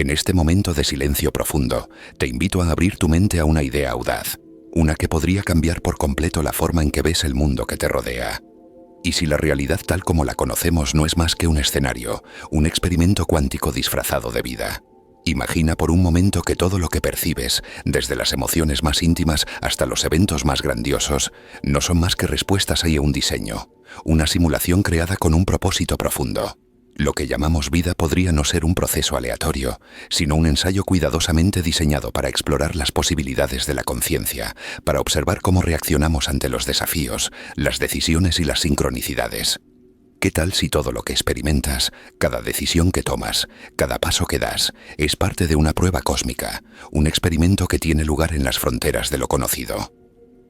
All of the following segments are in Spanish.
En este momento de silencio profundo, te invito a abrir tu mente a una idea audaz, una que podría cambiar por completo la forma en que ves el mundo que te rodea. ¿Y si la realidad tal como la conocemos no es más que un escenario, un experimento cuántico disfrazado de vida? Imagina por un momento que todo lo que percibes, desde las emociones más íntimas hasta los eventos más grandiosos, no son más que respuestas a un diseño, una simulación creada con un propósito profundo. Lo que llamamos vida podría no ser un proceso aleatorio, sino un ensayo cuidadosamente diseñado para explorar las posibilidades de la conciencia, para observar cómo reaccionamos ante los desafíos, las decisiones y las sincronicidades. ¿Qué tal si todo lo que experimentas, cada decisión que tomas, cada paso que das, es parte de una prueba cósmica, un experimento que tiene lugar en las fronteras de lo conocido?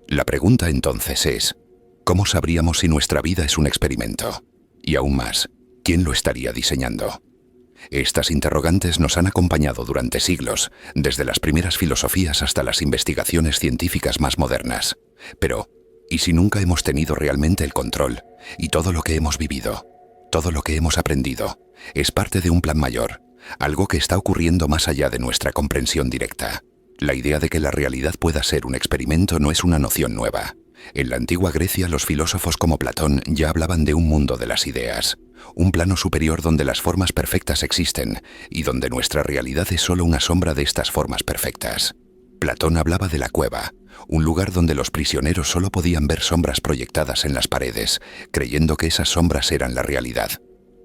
La pregunta entonces es, ¿cómo sabríamos si nuestra vida es un experimento? Y aún más, ¿quién lo estaría diseñando? Estas interrogantes nos han acompañado durante siglos, desde las primeras filosofías hasta las investigaciones científicas más modernas. Pero, ¿y si nunca hemos tenido realmente el control? Y todo lo que hemos vivido, todo lo que hemos aprendido, es parte de un plan mayor, algo que está ocurriendo más allá de nuestra comprensión directa. La idea de que la realidad pueda ser un experimento no es una noción nueva. En la antigua Grecia, los filósofos como Platón ya hablaban de un mundo de las ideas, un plano superior donde las formas perfectas existen y donde nuestra realidad es solo una sombra de estas formas perfectas. Platón hablaba de la cueva, un lugar donde los prisioneros solo podían ver sombras proyectadas en las paredes, creyendo que esas sombras eran la realidad.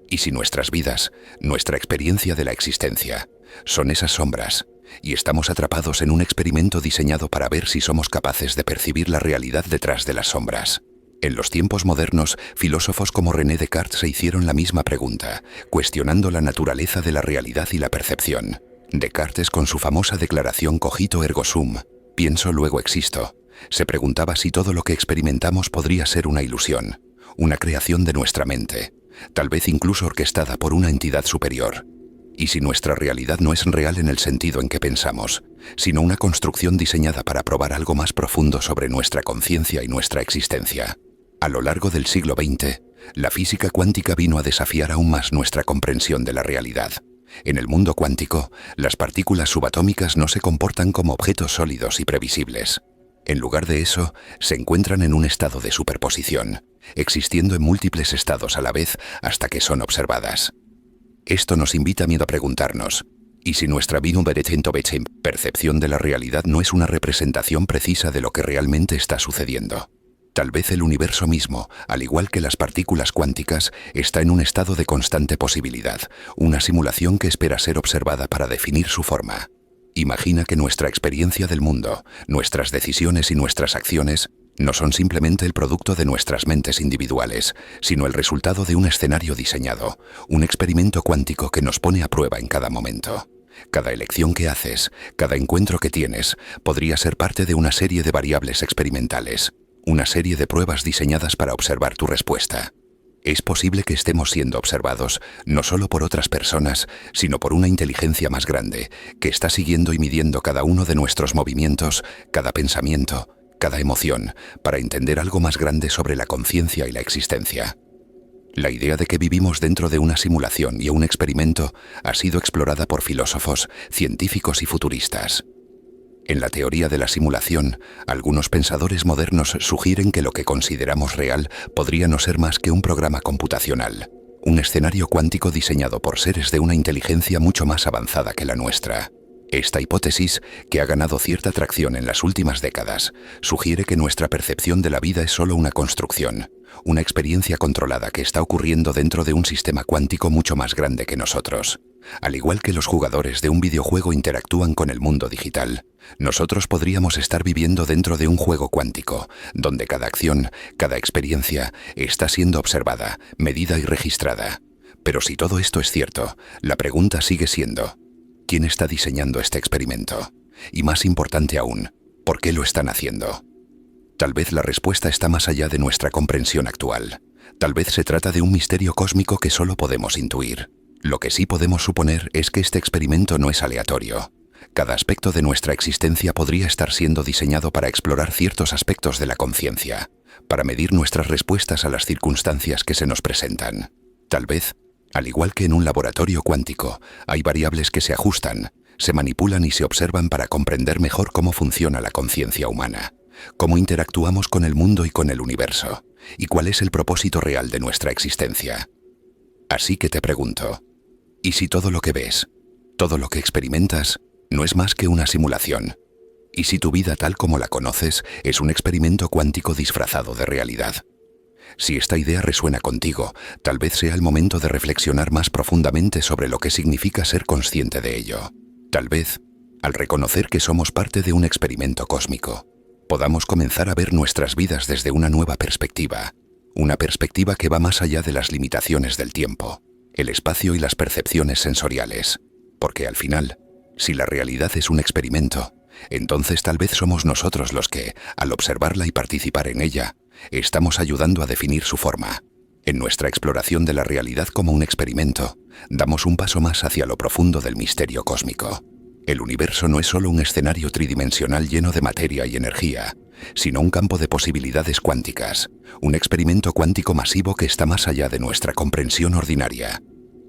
¿Y si nuestras vidas, nuestra experiencia de la existencia, son esas sombras, y estamos atrapados en un experimento diseñado para ver si somos capaces de percibir la realidad detrás de las sombras? En los tiempos modernos, filósofos como René Descartes se hicieron la misma pregunta, cuestionando la naturaleza de la realidad y la percepción. Descartes, con su famosa declaración cogito ergo sum, pienso luego existo, se preguntaba si todo lo que experimentamos podría ser una ilusión, una creación de nuestra mente, tal vez incluso orquestada por una entidad superior. Y si nuestra realidad no es real en el sentido en que pensamos, sino una construcción diseñada para probar algo más profundo sobre nuestra conciencia y nuestra existencia. A lo largo del siglo XX, la física cuántica vino a desafiar aún más nuestra comprensión de la realidad. En el mundo cuántico, las partículas subatómicas no se comportan como objetos sólidos y previsibles. En lugar de eso, se encuentran en un estado de superposición, existiendo en múltiples estados a la vez hasta que son observadas. Esto nos invita a preguntarnos, ¿y si nuestra percepción de la realidad no es una representación precisa de lo que realmente está sucediendo? Tal vez el universo mismo, al igual que las partículas cuánticas, está en un estado de constante posibilidad, una simulación que espera ser observada para definir su forma. Imagina que nuestra experiencia del mundo, nuestras decisiones y nuestras acciones no son simplemente el producto de nuestras mentes individuales, sino el resultado de un escenario diseñado, un experimento cuántico que nos pone a prueba en cada momento. Cada elección que haces, cada encuentro que tienes, podría ser parte de una serie de variables experimentales, una serie de pruebas diseñadas para observar tu respuesta. Es posible que estemos siendo observados no solo por otras personas, sino por una inteligencia más grande, que está siguiendo y midiendo cada uno de nuestros movimientos, cada pensamiento, cada emoción, para entender algo más grande sobre la conciencia y la existencia. La idea de que vivimos dentro de una simulación y un experimento ha sido explorada por filósofos, científicos y futuristas. En la teoría de la simulación, algunos pensadores modernos sugieren que lo que consideramos real podría no ser más que un programa computacional, un escenario cuántico diseñado por seres de una inteligencia mucho más avanzada que la nuestra. Esta hipótesis, que ha ganado cierta tracción en las últimas décadas, sugiere que nuestra percepción de la vida es solo una construcción, una experiencia controlada que está ocurriendo dentro de un sistema cuántico mucho más grande que nosotros. Al igual que los jugadores de un videojuego interactúan con el mundo digital, nosotros podríamos estar viviendo dentro de un juego cuántico, donde cada acción, cada experiencia, está siendo observada, medida y registrada. Pero si todo esto es cierto, la pregunta sigue siendo, ¿quién está diseñando este experimento? Y más importante aún, ¿por qué lo están haciendo? Tal vez la respuesta está más allá de nuestra comprensión actual. Tal vez se trata de un misterio cósmico que solo podemos intuir. Lo que sí podemos suponer es que este experimento no es aleatorio. Cada aspecto de nuestra existencia podría estar siendo diseñado para explorar ciertos aspectos de la conciencia, para medir nuestras respuestas a las circunstancias que se nos presentan. Tal vez, Al igual que en un laboratorio cuántico, hay variables que se ajustan, se manipulan y se observan para comprender mejor cómo funciona la conciencia humana, cómo interactuamos con el mundo y con el universo, y cuál es el propósito real de nuestra existencia. Así que te pregunto, ¿y si todo lo que ves, todo lo que experimentas, no es más que una simulación? ¿Y si tu vida tal como la conoces es un experimento cuántico disfrazado de realidad? Si esta idea resuena contigo, tal vez sea el momento de reflexionar más profundamente sobre lo que significa ser consciente de ello. Tal vez, al reconocer que somos parte de un experimento cósmico, podamos comenzar a ver nuestras vidas desde una nueva perspectiva, una perspectiva que va más allá de las limitaciones del tiempo, el espacio y las percepciones sensoriales. Porque al final, si la realidad es un experimento, entonces tal vez somos nosotros los que, al observarla y participar en ella, estamos ayudando a definir su forma. En nuestra exploración de la realidad como un experimento, damos un paso más hacia lo profundo del misterio cósmico. El universo no es solo un escenario tridimensional lleno de materia y energía, sino un campo de posibilidades cuánticas, un experimento cuántico masivo que está más allá de nuestra comprensión ordinaria.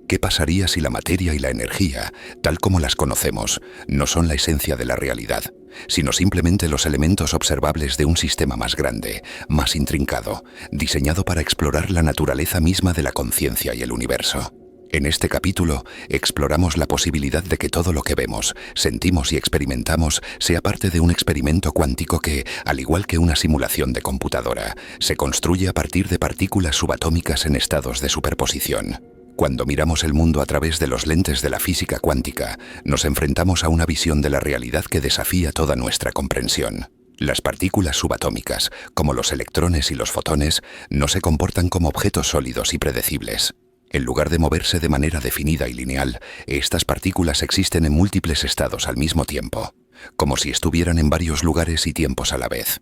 ¿Qué pasaría si la materia y la energía, tal como las conocemos, no son la esencia de la realidad, sino simplemente los elementos observables de un sistema más grande, más intrincado, diseñado para explorar la naturaleza misma de la conciencia y el universo? En este capítulo, exploramos la posibilidad de que todo lo que vemos, sentimos y experimentamos sea parte de un experimento cuántico que, al igual que una simulación de computadora, se construye a partir de partículas subatómicas en estados de superposición. Cuando miramos el mundo a través de los lentes de la física cuántica, nos enfrentamos a una visión de la realidad que desafía toda nuestra comprensión. Las partículas subatómicas, como los electrones y los fotones, no se comportan como objetos sólidos y predecibles. En lugar de moverse de manera definida y lineal, estas partículas existen en múltiples estados al mismo tiempo, como si estuvieran en varios lugares y tiempos a la vez.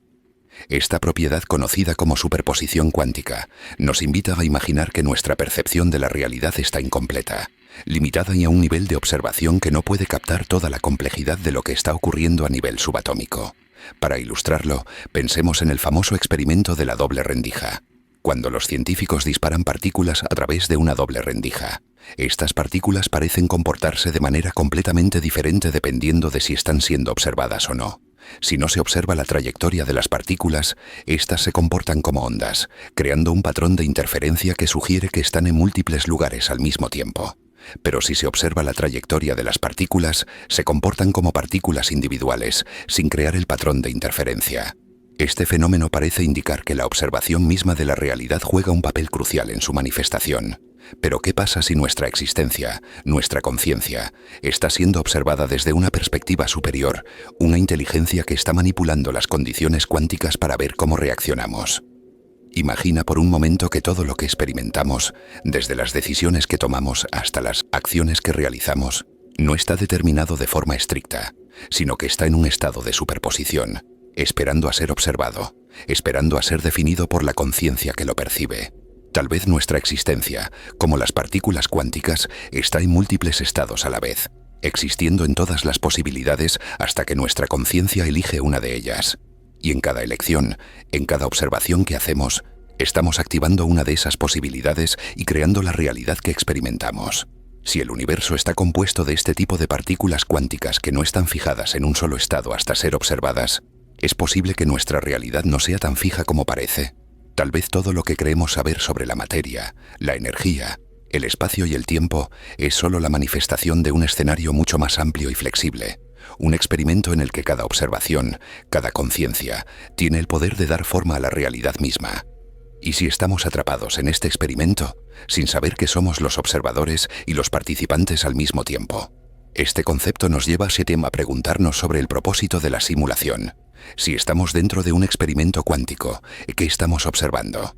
Esta propiedad, conocida como superposición cuántica, nos invita a imaginar que nuestra percepción de la realidad está incompleta, limitada y a un nivel de observación que no puede captar toda la complejidad de lo que está ocurriendo a nivel subatómico. Para ilustrarlo, pensemos en el famoso experimento de la doble rendija. Cuando los científicos disparan partículas a través de una doble rendija, estas partículas parecen comportarse de manera completamente diferente dependiendo de si están siendo observadas o no. Si no se observa la trayectoria de las partículas, éstas se comportan como ondas, creando un patrón de interferencia que sugiere que están en múltiples lugares al mismo tiempo. Pero si se observa la trayectoria de las partículas, se comportan como partículas individuales, sin crear el patrón de interferencia. Este fenómeno parece indicar que la observación misma de la realidad juega un papel crucial en su manifestación. Pero ¿qué pasa si nuestra existencia, nuestra conciencia, está siendo observada desde una perspectiva superior, una inteligencia que está manipulando las condiciones cuánticas para ver cómo reaccionamos? Imagina por un momento que todo lo que experimentamos, desde las decisiones que tomamos hasta las acciones que realizamos, no está determinado de forma estricta, sino que está en un estado de superposición, esperando a ser observado, esperando a ser definido por la conciencia que lo percibe. Tal vez nuestra existencia, como las partículas cuánticas, está en múltiples estados a la vez, existiendo en todas las posibilidades hasta que nuestra conciencia elige una de ellas. Y en cada elección, en cada observación que hacemos, estamos activando una de esas posibilidades y creando la realidad que experimentamos. Si el universo está compuesto de este tipo de partículas cuánticas que no están fijadas en un solo estado hasta ser observadas, es posible que nuestra realidad no sea tan fija como parece. Tal vez todo lo que creemos saber sobre la materia, la energía, el espacio y el tiempo es solo la manifestación de un escenario mucho más amplio y flexible, un experimento en el que cada observación, cada conciencia, tiene el poder de dar forma a la realidad misma. Y si estamos atrapados en este experimento, sin saber que somos los observadores y los participantes al mismo tiempo. Este concepto nos lleva a preguntarnos sobre el propósito de la simulación. Si estamos dentro de un experimento cuántico, ¿qué estamos observando?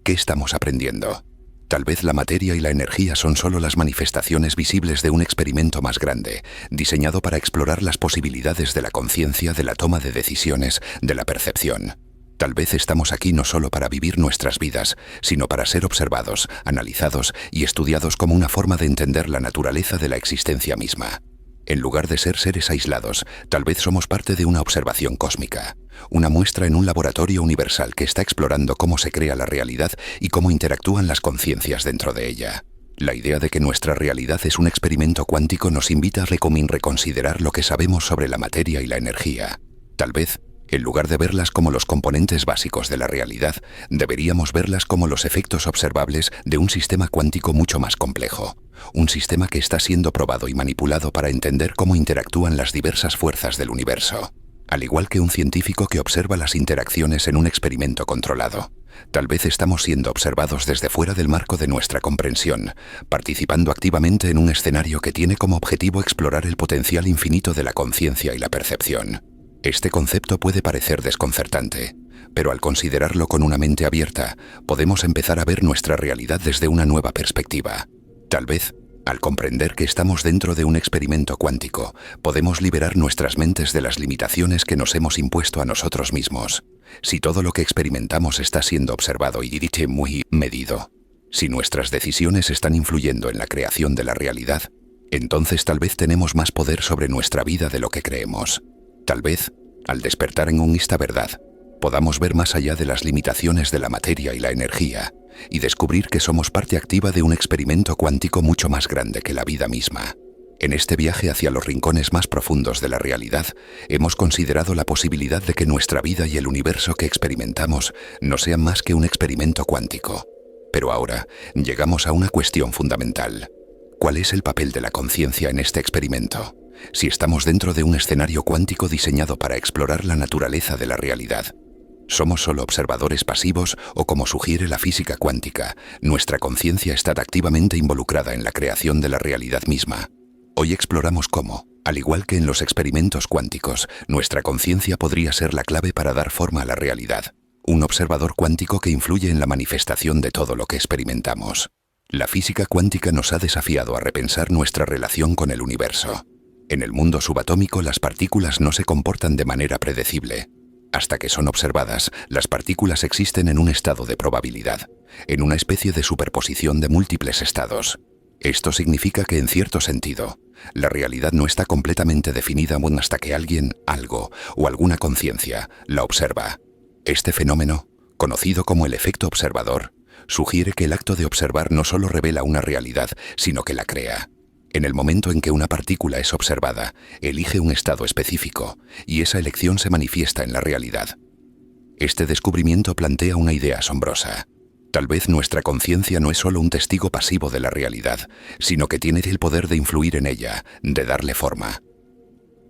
¿Qué estamos aprendiendo? Tal vez la materia y la energía son solo las manifestaciones visibles de un experimento más grande, diseñado para explorar las posibilidades de la conciencia, de la toma de decisiones, de la percepción. Tal vez estamos aquí no solo para vivir nuestras vidas, sino para ser observados, analizados y estudiados como una forma de entender la naturaleza de la existencia misma. En lugar de ser seres aislados, tal vez somos parte de una observación cósmica, una muestra en un laboratorio universal que está explorando cómo se crea la realidad y cómo interactúan las conciencias dentro de ella. La idea de que nuestra realidad es un experimento cuántico nos invita a reconsiderar lo que sabemos sobre la materia y la energía. Tal vez, en lugar de verlas como los componentes básicos de la realidad, deberíamos verlas como los efectos observables de un sistema cuántico mucho más complejo. Un sistema que está siendo probado y manipulado para entender cómo interactúan las diversas fuerzas del universo. Al igual que un científico que observa las interacciones en un experimento controlado. Tal vez estamos siendo observados desde fuera del marco de nuestra comprensión, participando activamente en un escenario que tiene como objetivo explorar el potencial infinito de la conciencia y la percepción. Este concepto puede parecer desconcertante, pero al considerarlo con una mente abierta, podemos empezar a ver nuestra realidad desde una nueva perspectiva. Tal vez, al comprender que estamos dentro de un experimento cuántico, podemos liberar nuestras mentes de las limitaciones que nos hemos impuesto a nosotros mismos. Si todo lo que experimentamos está siendo observado y muy medido, si nuestras decisiones están influyendo en la creación de la realidad, entonces tal vez tenemos más poder sobre nuestra vida de lo que creemos. Tal vez, al despertar en esta verdad, podamos ver más allá de las limitaciones de la materia y la energía, y descubrir que somos parte activa de un experimento cuántico mucho más grande que la vida misma. En este viaje hacia los rincones más profundos de la realidad, hemos considerado la posibilidad de que nuestra vida y el universo que experimentamos no sean más que un experimento cuántico. Pero ahora, llegamos a una cuestión fundamental. ¿Cuál es el papel de la conciencia en este experimento? Si estamos dentro de un escenario cuántico diseñado para explorar la naturaleza de la realidad, ¿somos solo observadores pasivos o, como sugiere la física cuántica, nuestra conciencia está activamente involucrada en la creación de la realidad misma? Hoy exploramos cómo, al igual que en los experimentos cuánticos, nuestra conciencia podría ser la clave para dar forma a la realidad. Un observador cuántico que influye en la manifestación de todo lo que experimentamos. La física cuántica nos ha desafiado a repensar nuestra relación con el universo. En el mundo subatómico, las partículas no se comportan de manera predecible. Hasta que son observadas, las partículas existen en un estado de probabilidad, en una especie de superposición de múltiples estados. Esto significa que, en cierto sentido, la realidad no está completamente definida aún hasta que alguien, algo o alguna conciencia la observa. Este fenómeno, conocido como el efecto observador, sugiere que el acto de observar no solo revela una realidad, sino que la crea. En el momento en que una partícula es observada, elige un estado específico, y esa elección se manifiesta en la realidad. Este descubrimiento plantea una idea asombrosa. Tal vez nuestra conciencia no es solo un testigo pasivo de la realidad, sino que tiene el poder de influir en ella, de darle forma.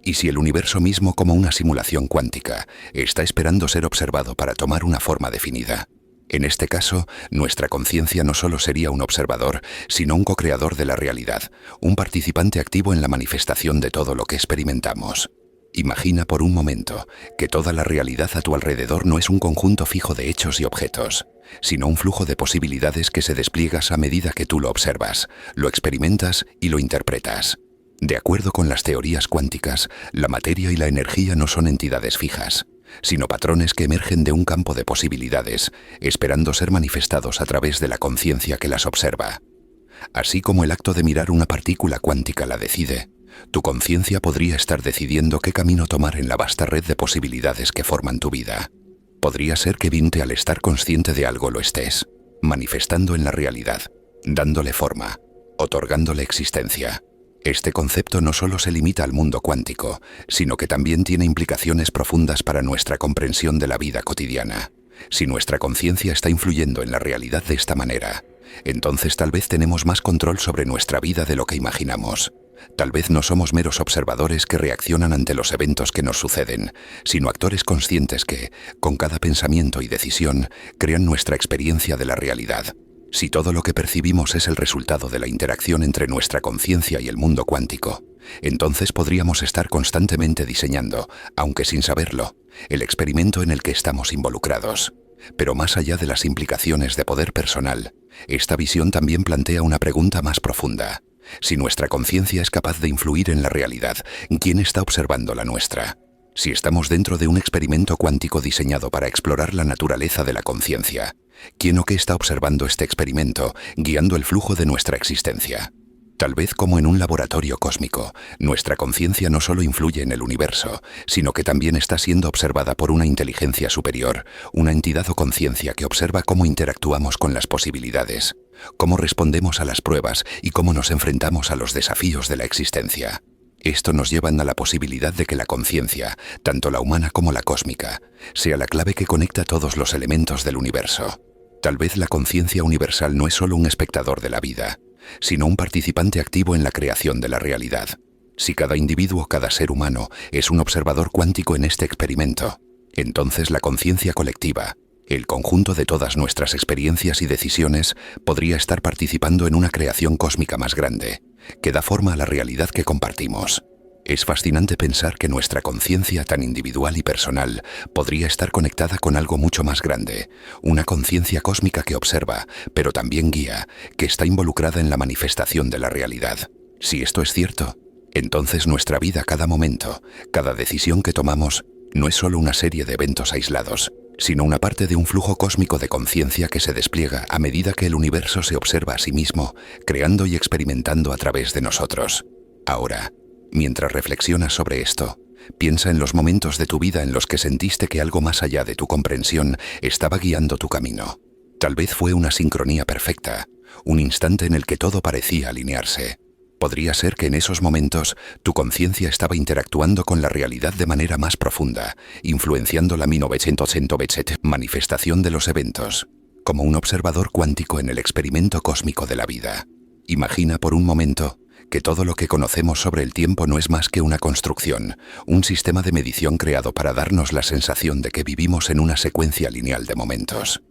Y si el universo mismo, como una simulación cuántica, está esperando ser observado para tomar una forma definida, en este caso, nuestra conciencia no solo sería un observador, sino un co-creador de la realidad, un participante activo en la manifestación de todo lo que experimentamos. Imagina por un momento que toda la realidad a tu alrededor no es un conjunto fijo de hechos y objetos, sino un flujo de posibilidades que se despliegas a medida que tú lo observas, lo experimentas y lo interpretas. De acuerdo con las teorías cuánticas, la materia y la energía no son entidades fijas, sino patrones que emergen de un campo de posibilidades, esperando ser manifestados a través de la conciencia que las observa. Así como el acto de mirar una partícula cuántica la decide, tu conciencia podría estar decidiendo qué camino tomar en la vasta red de posibilidades que forman tu vida. Podría ser que al estar consciente de algo lo estés, manifestando en la realidad, dándole forma, otorgándole existencia. Este concepto no solo se limita al mundo cuántico, sino que también tiene implicaciones profundas para nuestra comprensión de la vida cotidiana. Si nuestra conciencia está influyendo en la realidad de esta manera, entonces tal vez tenemos más control sobre nuestra vida de lo que imaginamos. Tal vez no somos meros observadores que reaccionan ante los eventos que nos suceden, sino actores conscientes que, con cada pensamiento y decisión, crean nuestra experiencia de la realidad. Si todo lo que percibimos es el resultado de la interacción entre nuestra conciencia y el mundo cuántico, entonces podríamos estar constantemente diseñando, aunque sin saberlo, el experimento en el que estamos involucrados. Pero más allá de las implicaciones de poder personal, esta visión también plantea una pregunta más profunda. Si nuestra conciencia es capaz de influir en la realidad, ¿quién está observando la nuestra? Si estamos dentro de un experimento cuántico diseñado para explorar la naturaleza de la conciencia, ¿quién o qué está observando este experimento, guiando el flujo de nuestra existencia? Tal vez como en un laboratorio cósmico, nuestra conciencia no solo influye en el universo, sino que también está siendo observada por una inteligencia superior, una entidad o conciencia que observa cómo interactuamos con las posibilidades, cómo respondemos a las pruebas y cómo nos enfrentamos a los desafíos de la existencia. Esto nos lleva a la posibilidad de que la conciencia, tanto la humana como la cósmica, sea la clave que conecta todos los elementos del universo. Tal vez la conciencia universal no es solo un espectador de la vida, sino un participante activo en la creación de la realidad. Si cada individuo, cada ser humano, es un observador cuántico en este experimento, entonces la conciencia colectiva, el conjunto de todas nuestras experiencias y decisiones, podría estar participando en una creación cósmica más grande, que da forma a la realidad que compartimos. Es fascinante pensar que nuestra conciencia tan individual y personal podría estar conectada con algo mucho más grande, una conciencia cósmica que observa, pero también guía, que está involucrada en la manifestación de la realidad. Si esto es cierto, entonces nuestra vida, cada momento, cada decisión que tomamos, no es solo una serie de eventos aislados, sino una parte de un flujo cósmico de conciencia que se despliega a medida que el universo se observa a sí mismo, creando y experimentando a través de nosotros. Ahora, mientras reflexionas sobre esto, piensa en los momentos de tu vida en los que sentiste que algo más allá de tu comprensión estaba guiando tu camino. Tal vez fue una sincronía perfecta, un instante en el que todo parecía alinearse. Podría ser que en esos momentos tu conciencia estaba interactuando con la realidad de manera más profunda, influenciando la 1987 manifestación de los eventos, como un observador cuántico en el experimento cósmico de la vida. Imagina por un momento que todo lo que conocemos sobre el tiempo no es más que una construcción, un sistema de medición creado para darnos la sensación de que vivimos en una secuencia lineal de momentos.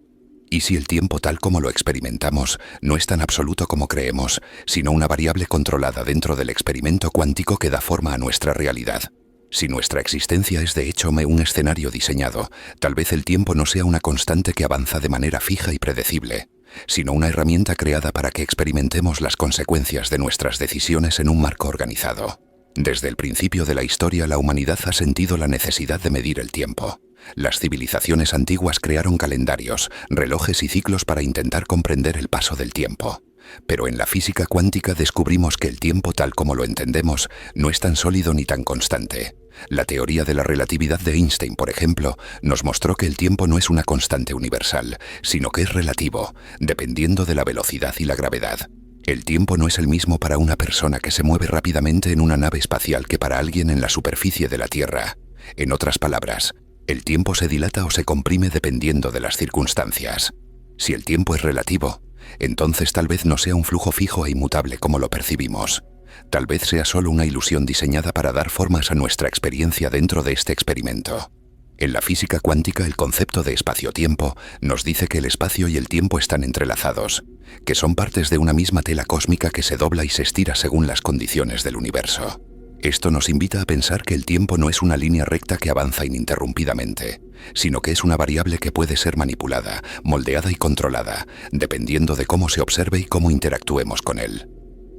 ¿Y si el tiempo tal como lo experimentamos no es tan absoluto como creemos, sino una variable controlada dentro del experimento cuántico que da forma a nuestra realidad? Si nuestra existencia es de hecho un escenario diseñado, tal vez el tiempo no sea una constante que avanza de manera fija y predecible, sino una herramienta creada para que experimentemos las consecuencias de nuestras decisiones en un marco organizado. Desde el principio de la historia, la humanidad ha sentido la necesidad de medir el tiempo. Las civilizaciones antiguas crearon calendarios, relojes y ciclos para intentar comprender el paso del tiempo. Pero en la física cuántica descubrimos que el tiempo tal como lo entendemos no es tan sólido ni tan constante. La teoría de la relatividad de Einstein, por ejemplo, nos mostró que el tiempo no es una constante universal, sino que es relativo, dependiendo de la velocidad y la gravedad. El tiempo no es el mismo para una persona que se mueve rápidamente en una nave espacial que para alguien en la superficie de la Tierra. En otras palabras, el tiempo se dilata o se comprime dependiendo de las circunstancias. Si el tiempo es relativo, entonces tal vez no sea un flujo fijo e inmutable como lo percibimos. Tal vez sea solo una ilusión diseñada para dar formas a nuestra experiencia dentro de este experimento. En la física cuántica, el concepto de espacio-tiempo nos dice que el espacio y el tiempo están entrelazados, que son partes de una misma tela cósmica que se dobla y se estira según las condiciones del universo. Esto nos invita a pensar que el tiempo no es una línea recta que avanza ininterrumpidamente, sino que es una variable que puede ser manipulada, moldeada y controlada, dependiendo de cómo se observe y cómo interactuemos con él.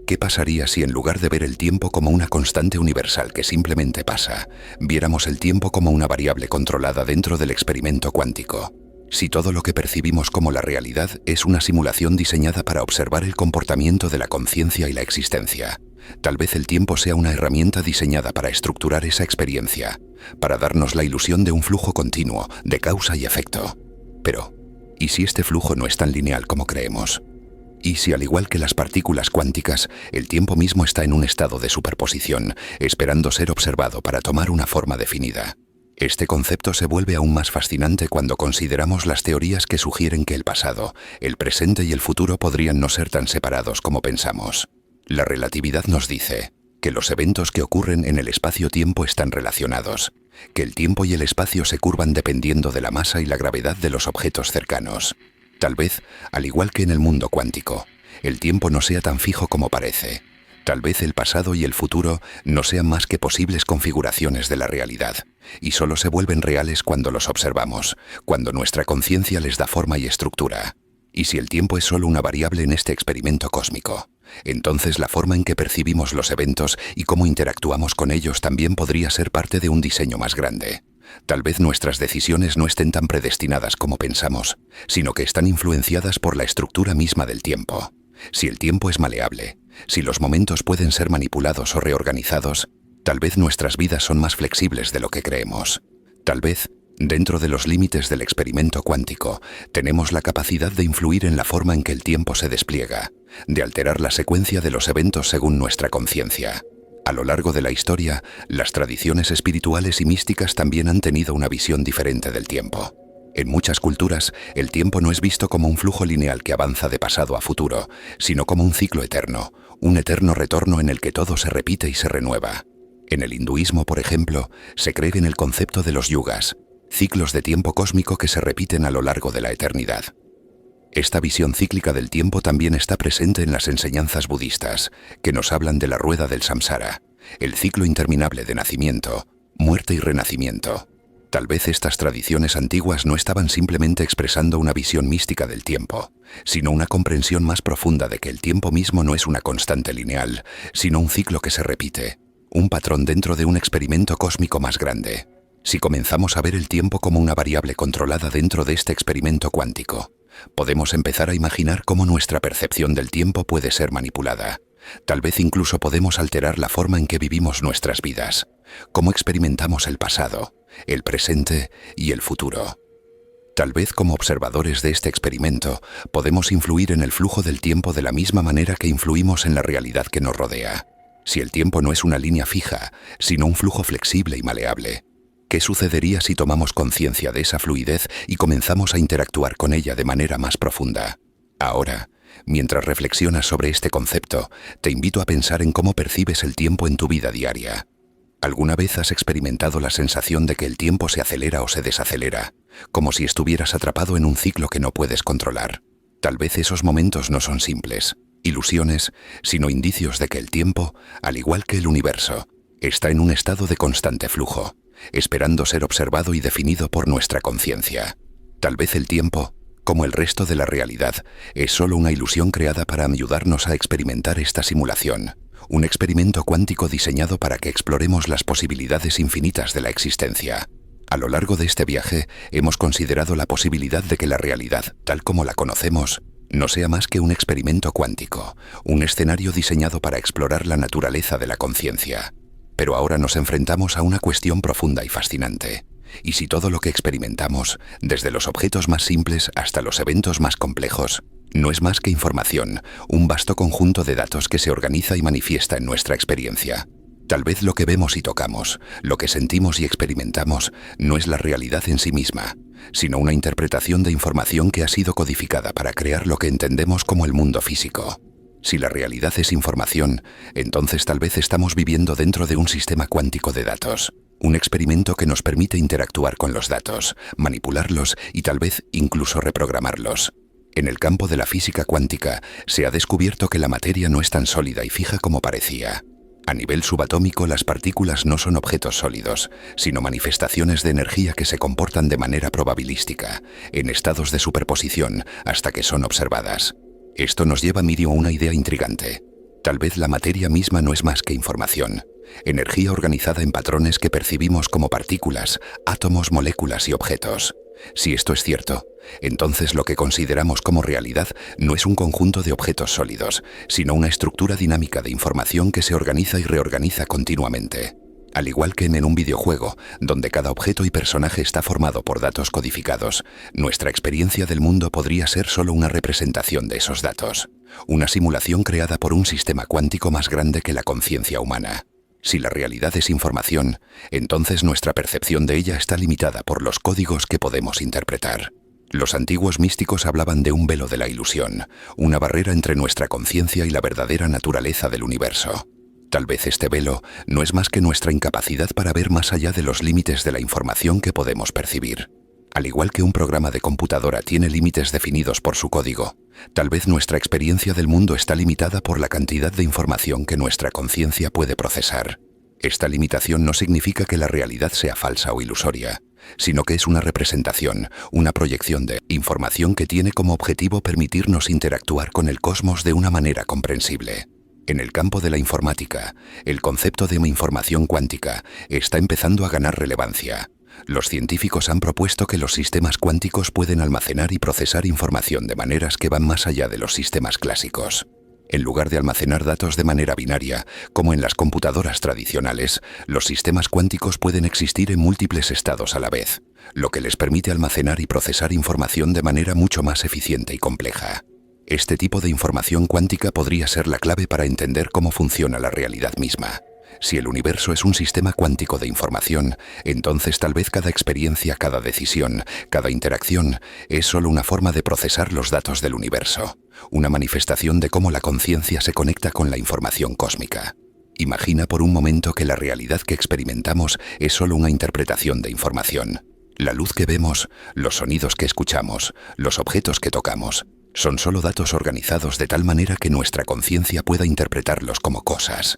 ¿Qué pasaría si en lugar de ver el tiempo como una constante universal que simplemente pasa, viéramos el tiempo como una variable controlada dentro del experimento cuántico? Si todo lo que percibimos como la realidad es una simulación diseñada para observar el comportamiento de la conciencia y la existencia, tal vez el tiempo sea una herramienta diseñada para estructurar esa experiencia, para darnos la ilusión de un flujo continuo, de causa y efecto. Pero, ¿y si este flujo no es tan lineal como creemos? ¿Y si, al igual que las partículas cuánticas, el tiempo mismo está en un estado de superposición, esperando ser observado para tomar una forma definida? Este concepto se vuelve aún más fascinante cuando consideramos las teorías que sugieren que el pasado, el presente y el futuro podrían no ser tan separados como pensamos. La relatividad nos dice que los eventos que ocurren en el espacio-tiempo están relacionados, que el tiempo y el espacio se curvan dependiendo de la masa y la gravedad de los objetos cercanos. Tal vez, al igual que en el mundo cuántico, el tiempo no sea tan fijo como parece. Tal vez el pasado y el futuro no sean más que posibles configuraciones de la realidad, y solo se vuelven reales cuando los observamos, cuando nuestra conciencia les da forma y estructura. Y si el tiempo es solo una variable en este experimento cósmico, entonces la forma en que percibimos los eventos y cómo interactuamos con ellos también podría ser parte de un diseño más grande. Tal vez nuestras decisiones no estén tan predestinadas como pensamos, sino que están influenciadas por la estructura misma del tiempo. Si el tiempo es maleable, si los momentos pueden ser manipulados o reorganizados, tal vez nuestras vidas son más flexibles de lo que creemos. Tal vez, dentro de los límites del experimento cuántico, tenemos la capacidad de influir en la forma en que el tiempo se despliega, de alterar la secuencia de los eventos según nuestra conciencia. A lo largo de la historia, las tradiciones espirituales y místicas también han tenido una visión diferente del tiempo. En muchas culturas, el tiempo no es visto como un flujo lineal que avanza de pasado a futuro, sino como un ciclo eterno, un eterno retorno en el que todo se repite y se renueva. En el hinduismo, por ejemplo, se cree en el concepto de los yugas, ciclos de tiempo cósmico que se repiten a lo largo de la eternidad. Esta visión cíclica del tiempo también está presente en las enseñanzas budistas, que nos hablan de la rueda del samsara, el ciclo interminable de nacimiento, muerte y renacimiento. Tal vez estas tradiciones antiguas no estaban simplemente expresando una visión mística del tiempo, sino una comprensión más profunda de que el tiempo mismo no es una constante lineal, sino un ciclo que se repite, un patrón dentro de un experimento cósmico más grande. Si comenzamos a ver el tiempo como una variable controlada dentro de este experimento cuántico, podemos empezar a imaginar cómo nuestra percepción del tiempo puede ser manipulada. Tal vez incluso podemos alterar la forma en que vivimos nuestras vidas, cómo experimentamos el pasado, el presente y el futuro. Tal vez como observadores de este experimento, podemos influir en el flujo del tiempo de la misma manera que influimos en la realidad que nos rodea. Si el tiempo no es una línea fija, sino un flujo flexible y maleable, ¿qué sucedería si tomamos conciencia de esa fluidez y comenzamos a interactuar con ella de manera más profunda? Ahora, mientras reflexionas sobre este concepto, te invito a pensar en cómo percibes el tiempo en tu vida diaria. ¿Alguna vez has experimentado la sensación de que el tiempo se acelera o se desacelera, como si estuvieras atrapado en un ciclo que no puedes controlar? Tal vez esos momentos no son simples ilusiones, sino indicios de que el tiempo, al igual que el universo, está en un estado de constante flujo, esperando ser observado y definido por nuestra conciencia. Tal vez el tiempo, como el resto de la realidad, es solo una ilusión creada para ayudarnos a experimentar esta simulación, un experimento cuántico diseñado para que exploremos las posibilidades infinitas de la existencia. A lo largo de este viaje, hemos considerado la posibilidad de que la realidad, tal como la conocemos, no sea más que un experimento cuántico, un escenario diseñado para explorar la naturaleza de la conciencia. Pero ahora nos enfrentamos a una cuestión profunda y fascinante. ¿Y si todo lo que experimentamos, desde los objetos más simples hasta los eventos más complejos, no es más que información, un vasto conjunto de datos que se organiza y manifiesta en nuestra experiencia? Tal vez lo que vemos y tocamos, lo que sentimos y experimentamos, no es la realidad en sí misma, sino una interpretación de información que ha sido codificada para crear lo que entendemos como el mundo físico. Si la realidad es información, entonces tal vez estamos viviendo dentro de un sistema cuántico de datos, un experimento que nos permite interactuar con los datos, manipularlos y tal vez incluso reprogramarlos. En el campo de la física cuántica se ha descubierto que la materia no es tan sólida y fija como parecía. A nivel subatómico, las partículas no son objetos sólidos, sino manifestaciones de energía que se comportan de manera probabilística, en estados de superposición, hasta que son observadas. Esto nos lleva, Mirio, a una idea intrigante. Tal vez la materia misma no es más que información, energía organizada en patrones que percibimos como partículas, átomos, moléculas y objetos. Si esto es cierto, entonces lo que consideramos como realidad no es un conjunto de objetos sólidos, sino una estructura dinámica de información que se organiza y reorganiza continuamente. Al igual que en un videojuego, donde cada objeto y personaje está formado por datos codificados, nuestra experiencia del mundo podría ser solo una representación de esos datos, una simulación creada por un sistema cuántico más grande que la conciencia humana. Si la realidad es información, entonces nuestra percepción de ella está limitada por los códigos que podemos interpretar. Los antiguos místicos hablaban de un velo de la ilusión, una barrera entre nuestra conciencia y la verdadera naturaleza del universo. Tal vez este velo no es más que nuestra incapacidad para ver más allá de los límites de la información que podemos percibir. Al igual que un programa de computadora tiene límites definidos por su código, tal vez nuestra experiencia del mundo está limitada por la cantidad de información que nuestra conciencia puede procesar. Esta limitación no significa que la realidad sea falsa o ilusoria, sino que es una representación, una proyección de información que tiene como objetivo permitirnos interactuar con el cosmos de una manera comprensible. En el campo de la informática, el concepto de información cuántica está empezando a ganar relevancia. Los científicos han propuesto que los sistemas cuánticos pueden almacenar y procesar información de maneras que van más allá de los sistemas clásicos. En lugar de almacenar datos de manera binaria, como en las computadoras tradicionales, los sistemas cuánticos pueden existir en múltiples estados a la vez, lo que les permite almacenar y procesar información de manera mucho más eficiente y compleja. Este tipo de información cuántica podría ser la clave para entender cómo funciona la realidad misma. Si el universo es un sistema cuántico de información, entonces tal vez cada experiencia, cada decisión, cada interacción es solo una forma de procesar los datos del universo, una manifestación de cómo la conciencia se conecta con la información cósmica. Imagina por un momento que la realidad que experimentamos es solo una interpretación de información. La luz que vemos, los sonidos que escuchamos, los objetos que tocamos, son solo datos organizados de tal manera que nuestra conciencia pueda interpretarlos como cosas.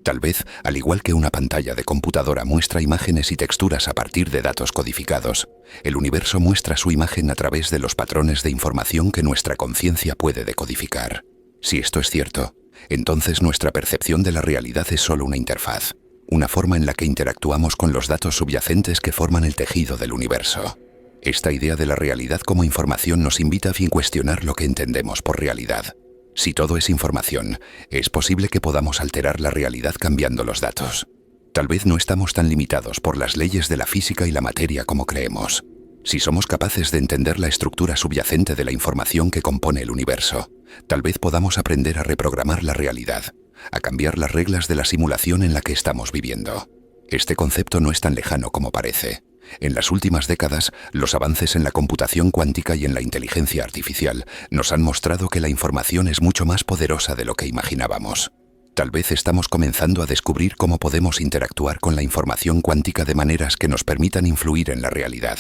Tal vez, al igual que una pantalla de computadora muestra imágenes y texturas a partir de datos codificados, el universo muestra su imagen a través de los patrones de información que nuestra conciencia puede decodificar. Si esto es cierto, entonces nuestra percepción de la realidad es solo una interfaz, una forma en la que interactuamos con los datos subyacentes que forman el tejido del universo. Esta idea de la realidad como información nos invita a cuestionar lo que entendemos por realidad. Si todo es información, es posible que podamos alterar la realidad cambiando los datos. Tal vez no estamos tan limitados por las leyes de la física y la materia como creemos. Si somos capaces de entender la estructura subyacente de la información que compone el universo, tal vez podamos aprender a reprogramar la realidad, a cambiar las reglas de la simulación en la que estamos viviendo. Este concepto no es tan lejano como parece. En las últimas décadas, los avances en la computación cuántica y en la inteligencia artificial nos han mostrado que la información es mucho más poderosa de lo que imaginábamos. Tal vez estamos comenzando a descubrir cómo podemos interactuar con la información cuántica de maneras que nos permitan influir en la realidad.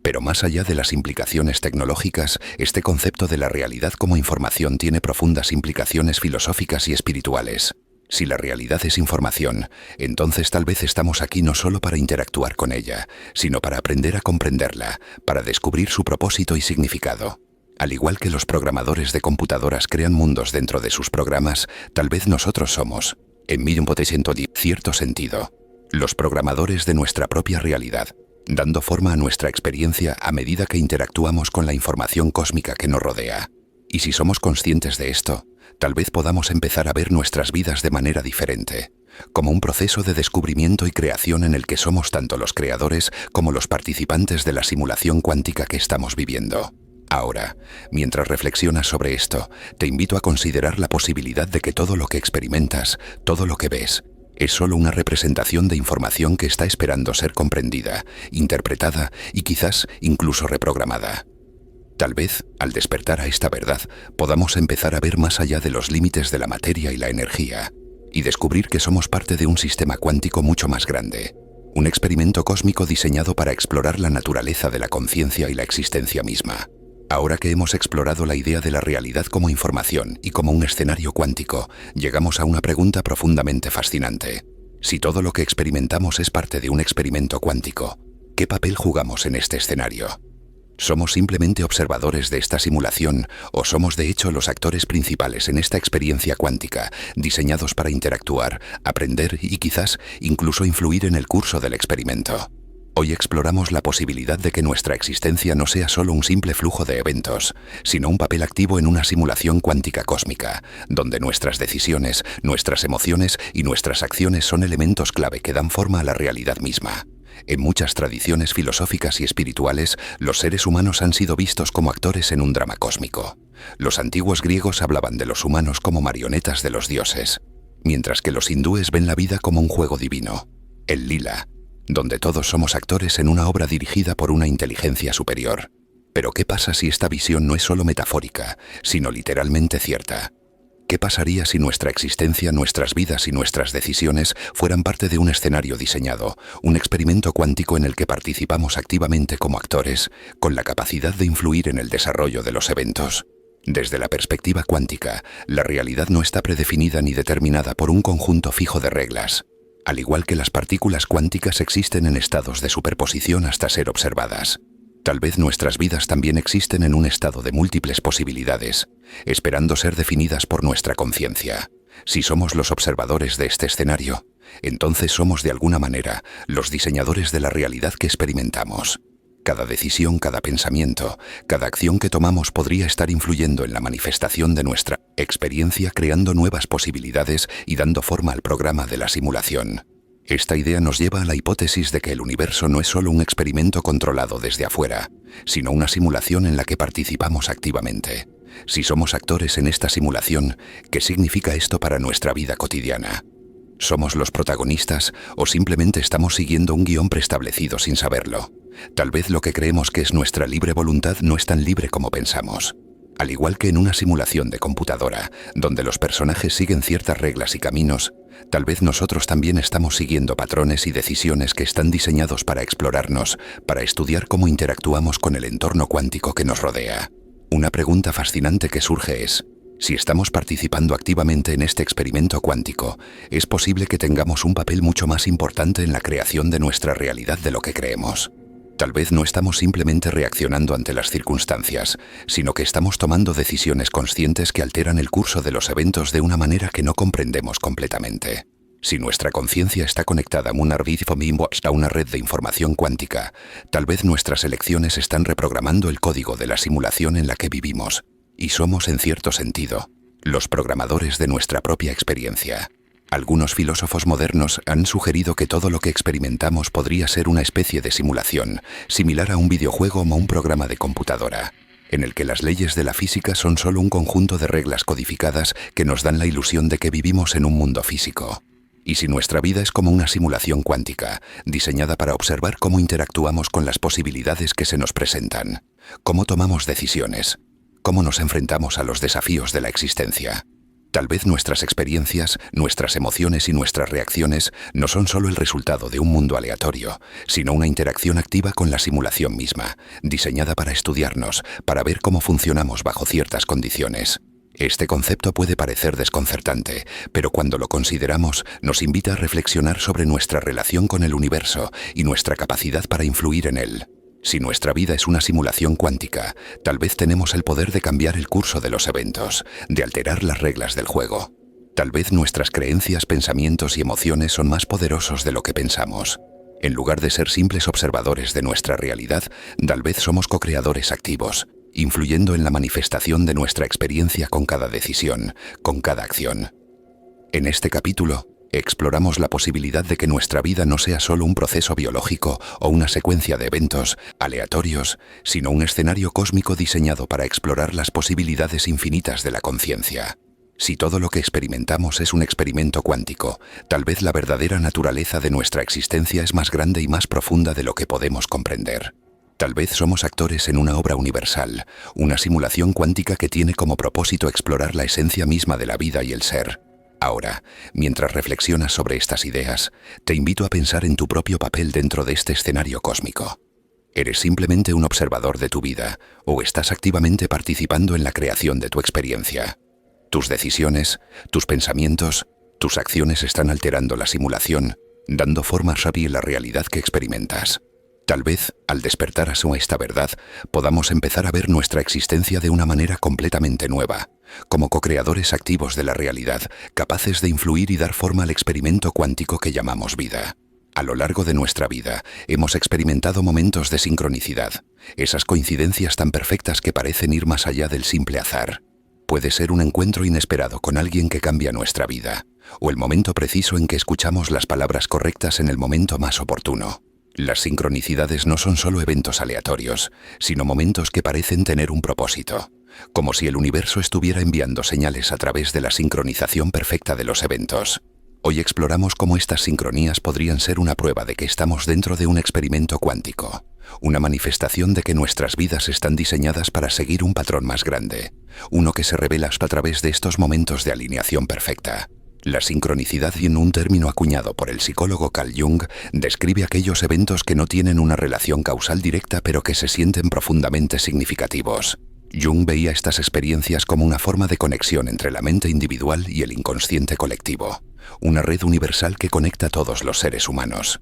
Pero más allá de las implicaciones tecnológicas, este concepto de la realidad como información tiene profundas implicaciones filosóficas y espirituales. Si la realidad es información, entonces tal vez estamos aquí no solo para interactuar con ella, sino para aprender a comprenderla, para descubrir su propósito y significado. Al igual que los programadores de computadoras crean mundos dentro de sus programas, tal vez nosotros somos, en cierto sentido, los programadores de nuestra propia realidad, dando forma a nuestra experiencia a medida que interactuamos con la información cósmica que nos rodea. Y si somos conscientes de esto, tal vez podamos empezar a ver nuestras vidas de manera diferente, como un proceso de descubrimiento y creación en el que somos tanto los creadores como los participantes de la simulación cuántica que estamos viviendo. Ahora, mientras reflexionas sobre esto, te invito a considerar la posibilidad de que todo lo que experimentas, todo lo que ves, es solo una representación de información que está esperando ser comprendida, interpretada y quizás incluso reprogramada. Tal vez, al despertar a esta verdad, podamos empezar a ver más allá de los límites de la materia y la energía, y descubrir que somos parte de un sistema cuántico mucho más grande, un experimento cósmico diseñado para explorar la naturaleza de la conciencia y la existencia misma. Ahora que hemos explorado la idea de la realidad como información y como un escenario cuántico, llegamos a una pregunta profundamente fascinante. Si todo lo que experimentamos es parte de un experimento cuántico, ¿qué papel jugamos en este escenario? ¿Somos simplemente observadores de esta simulación o somos de hecho los actores principales en esta experiencia cuántica, diseñados para interactuar, aprender y quizás incluso influir en el curso del experimento? Hoy exploramos la posibilidad de que nuestra existencia no sea solo un simple flujo de eventos, sino un papel activo en una simulación cuántica cósmica, donde nuestras decisiones, nuestras emociones y nuestras acciones son elementos clave que dan forma a la realidad misma. En muchas tradiciones filosóficas y espirituales, los seres humanos han sido vistos como actores en un drama cósmico. Los antiguos griegos hablaban de los humanos como marionetas de los dioses, mientras que los hindúes ven la vida como un juego divino, el lila, donde todos somos actores en una obra dirigida por una inteligencia superior. Pero ¿qué pasa si esta visión no es solo metafórica, sino literalmente cierta? ¿Qué pasaría si nuestra existencia, nuestras vidas y nuestras decisiones fueran parte de un escenario diseñado, un experimento cuántico en el que participamos activamente como actores, con la capacidad de influir en el desarrollo de los eventos? Desde la perspectiva cuántica, la realidad no está predefinida ni determinada por un conjunto fijo de reglas. Al igual que las partículas cuánticas existen en estados de superposición hasta ser observadas. Tal vez nuestras vidas también existen en un estado de múltiples posibilidades, esperando ser definidas por nuestra conciencia. Si somos los observadores de este escenario, entonces somos de alguna manera los diseñadores de la realidad que experimentamos. Cada decisión, cada pensamiento, cada acción que tomamos podría estar influyendo en la manifestación de nuestra experiencia, creando nuevas posibilidades y dando forma al programa de la simulación. Esta idea nos lleva a la hipótesis de que el universo no es solo un experimento controlado desde afuera, sino una simulación en la que participamos activamente. Si somos actores en esta simulación, ¿qué significa esto para nuestra vida cotidiana? ¿Somos los protagonistas o simplemente estamos siguiendo un guión preestablecido sin saberlo? Tal vez lo que creemos que es nuestra libre voluntad no es tan libre como pensamos. Al igual que en una simulación de computadora, donde los personajes siguen ciertas reglas y caminos, tal vez nosotros también estamos siguiendo patrones y decisiones que están diseñados para explorarnos, para estudiar cómo interactuamos con el entorno cuántico que nos rodea. Una pregunta fascinante que surge es: si estamos participando activamente en este experimento cuántico, es posible que tengamos un papel mucho más importante en la creación de nuestra realidad de lo que creemos. Tal vez no estamos simplemente reaccionando ante las circunstancias, sino que estamos tomando decisiones conscientes que alteran el curso de los eventos de una manera que no comprendemos completamente. Si nuestra conciencia está conectada a una red de información cuántica, tal vez nuestras elecciones están reprogramando el código de la simulación en la que vivimos, y somos, en cierto sentido, los programadores de nuestra propia experiencia. Algunos filósofos modernos han sugerido que todo lo que experimentamos podría ser una especie de simulación, similar a un videojuego o un programa de computadora, en el que las leyes de la física son solo un conjunto de reglas codificadas que nos dan la ilusión de que vivimos en un mundo físico. Y si nuestra vida es como una simulación cuántica, diseñada para observar cómo interactuamos con las posibilidades que se nos presentan, cómo tomamos decisiones, cómo nos enfrentamos a los desafíos de la existencia. Tal vez nuestras experiencias, nuestras emociones y nuestras reacciones no son solo el resultado de un mundo aleatorio, sino una interacción activa con la simulación misma, diseñada para estudiarnos, para ver cómo funcionamos bajo ciertas condiciones. Este concepto puede parecer desconcertante, pero cuando lo consideramos, nos invita a reflexionar sobre nuestra relación con el universo y nuestra capacidad para influir en él. Si nuestra vida es una simulación cuántica, tal vez tenemos el poder de cambiar el curso de los eventos, de alterar las reglas del juego. Tal vez nuestras creencias, pensamientos y emociones son más poderosos de lo que pensamos. En lugar de ser simples observadores de nuestra realidad, tal vez somos co-creadores activos, influyendo en la manifestación de nuestra experiencia con cada decisión, con cada acción. En este capítulo, exploramos la posibilidad de que nuestra vida no sea solo un proceso biológico o una secuencia de eventos aleatorios, sino un escenario cósmico diseñado para explorar las posibilidades infinitas de la conciencia. Si todo lo que experimentamos es un experimento cuántico, tal vez la verdadera naturaleza de nuestra existencia es más grande y más profunda de lo que podemos comprender. Tal vez somos actores en una obra universal, una simulación cuántica que tiene como propósito explorar la esencia misma de la vida y el ser. Ahora, mientras reflexionas sobre estas ideas, te invito a pensar en tu propio papel dentro de este escenario cósmico. ¿Eres simplemente un observador de tu vida o estás activamente participando en la creación de tu experiencia? Tus decisiones, tus pensamientos, tus acciones están alterando la simulación, dando forma a la realidad que experimentas. Tal vez, al despertar a esta verdad, podamos empezar a ver nuestra existencia de una manera completamente nueva, como co-creadores activos de la realidad, capaces de influir y dar forma al experimento cuántico que llamamos vida. A lo largo de nuestra vida, hemos experimentado momentos de sincronicidad, esas coincidencias tan perfectas que parecen ir más allá del simple azar. Puede ser un encuentro inesperado con alguien que cambia nuestra vida, o el momento preciso en que escuchamos las palabras correctas en el momento más oportuno. Las sincronicidades no son solo eventos aleatorios, sino momentos que parecen tener un propósito, como si el universo estuviera enviando señales a través de la sincronización perfecta de los eventos. Hoy exploramos cómo estas sincronías podrían ser una prueba de que estamos dentro de un experimento cuántico, una manifestación de que nuestras vidas están diseñadas para seguir un patrón más grande, uno que se revela a través de estos momentos de alineación perfecta. La sincronicidad, en un término acuñado por el psicólogo Carl Jung, describe aquellos eventos que no tienen una relación causal directa pero que se sienten profundamente significativos. Jung veía estas experiencias como una forma de conexión entre la mente individual y el inconsciente colectivo, una red universal que conecta a todos los seres humanos.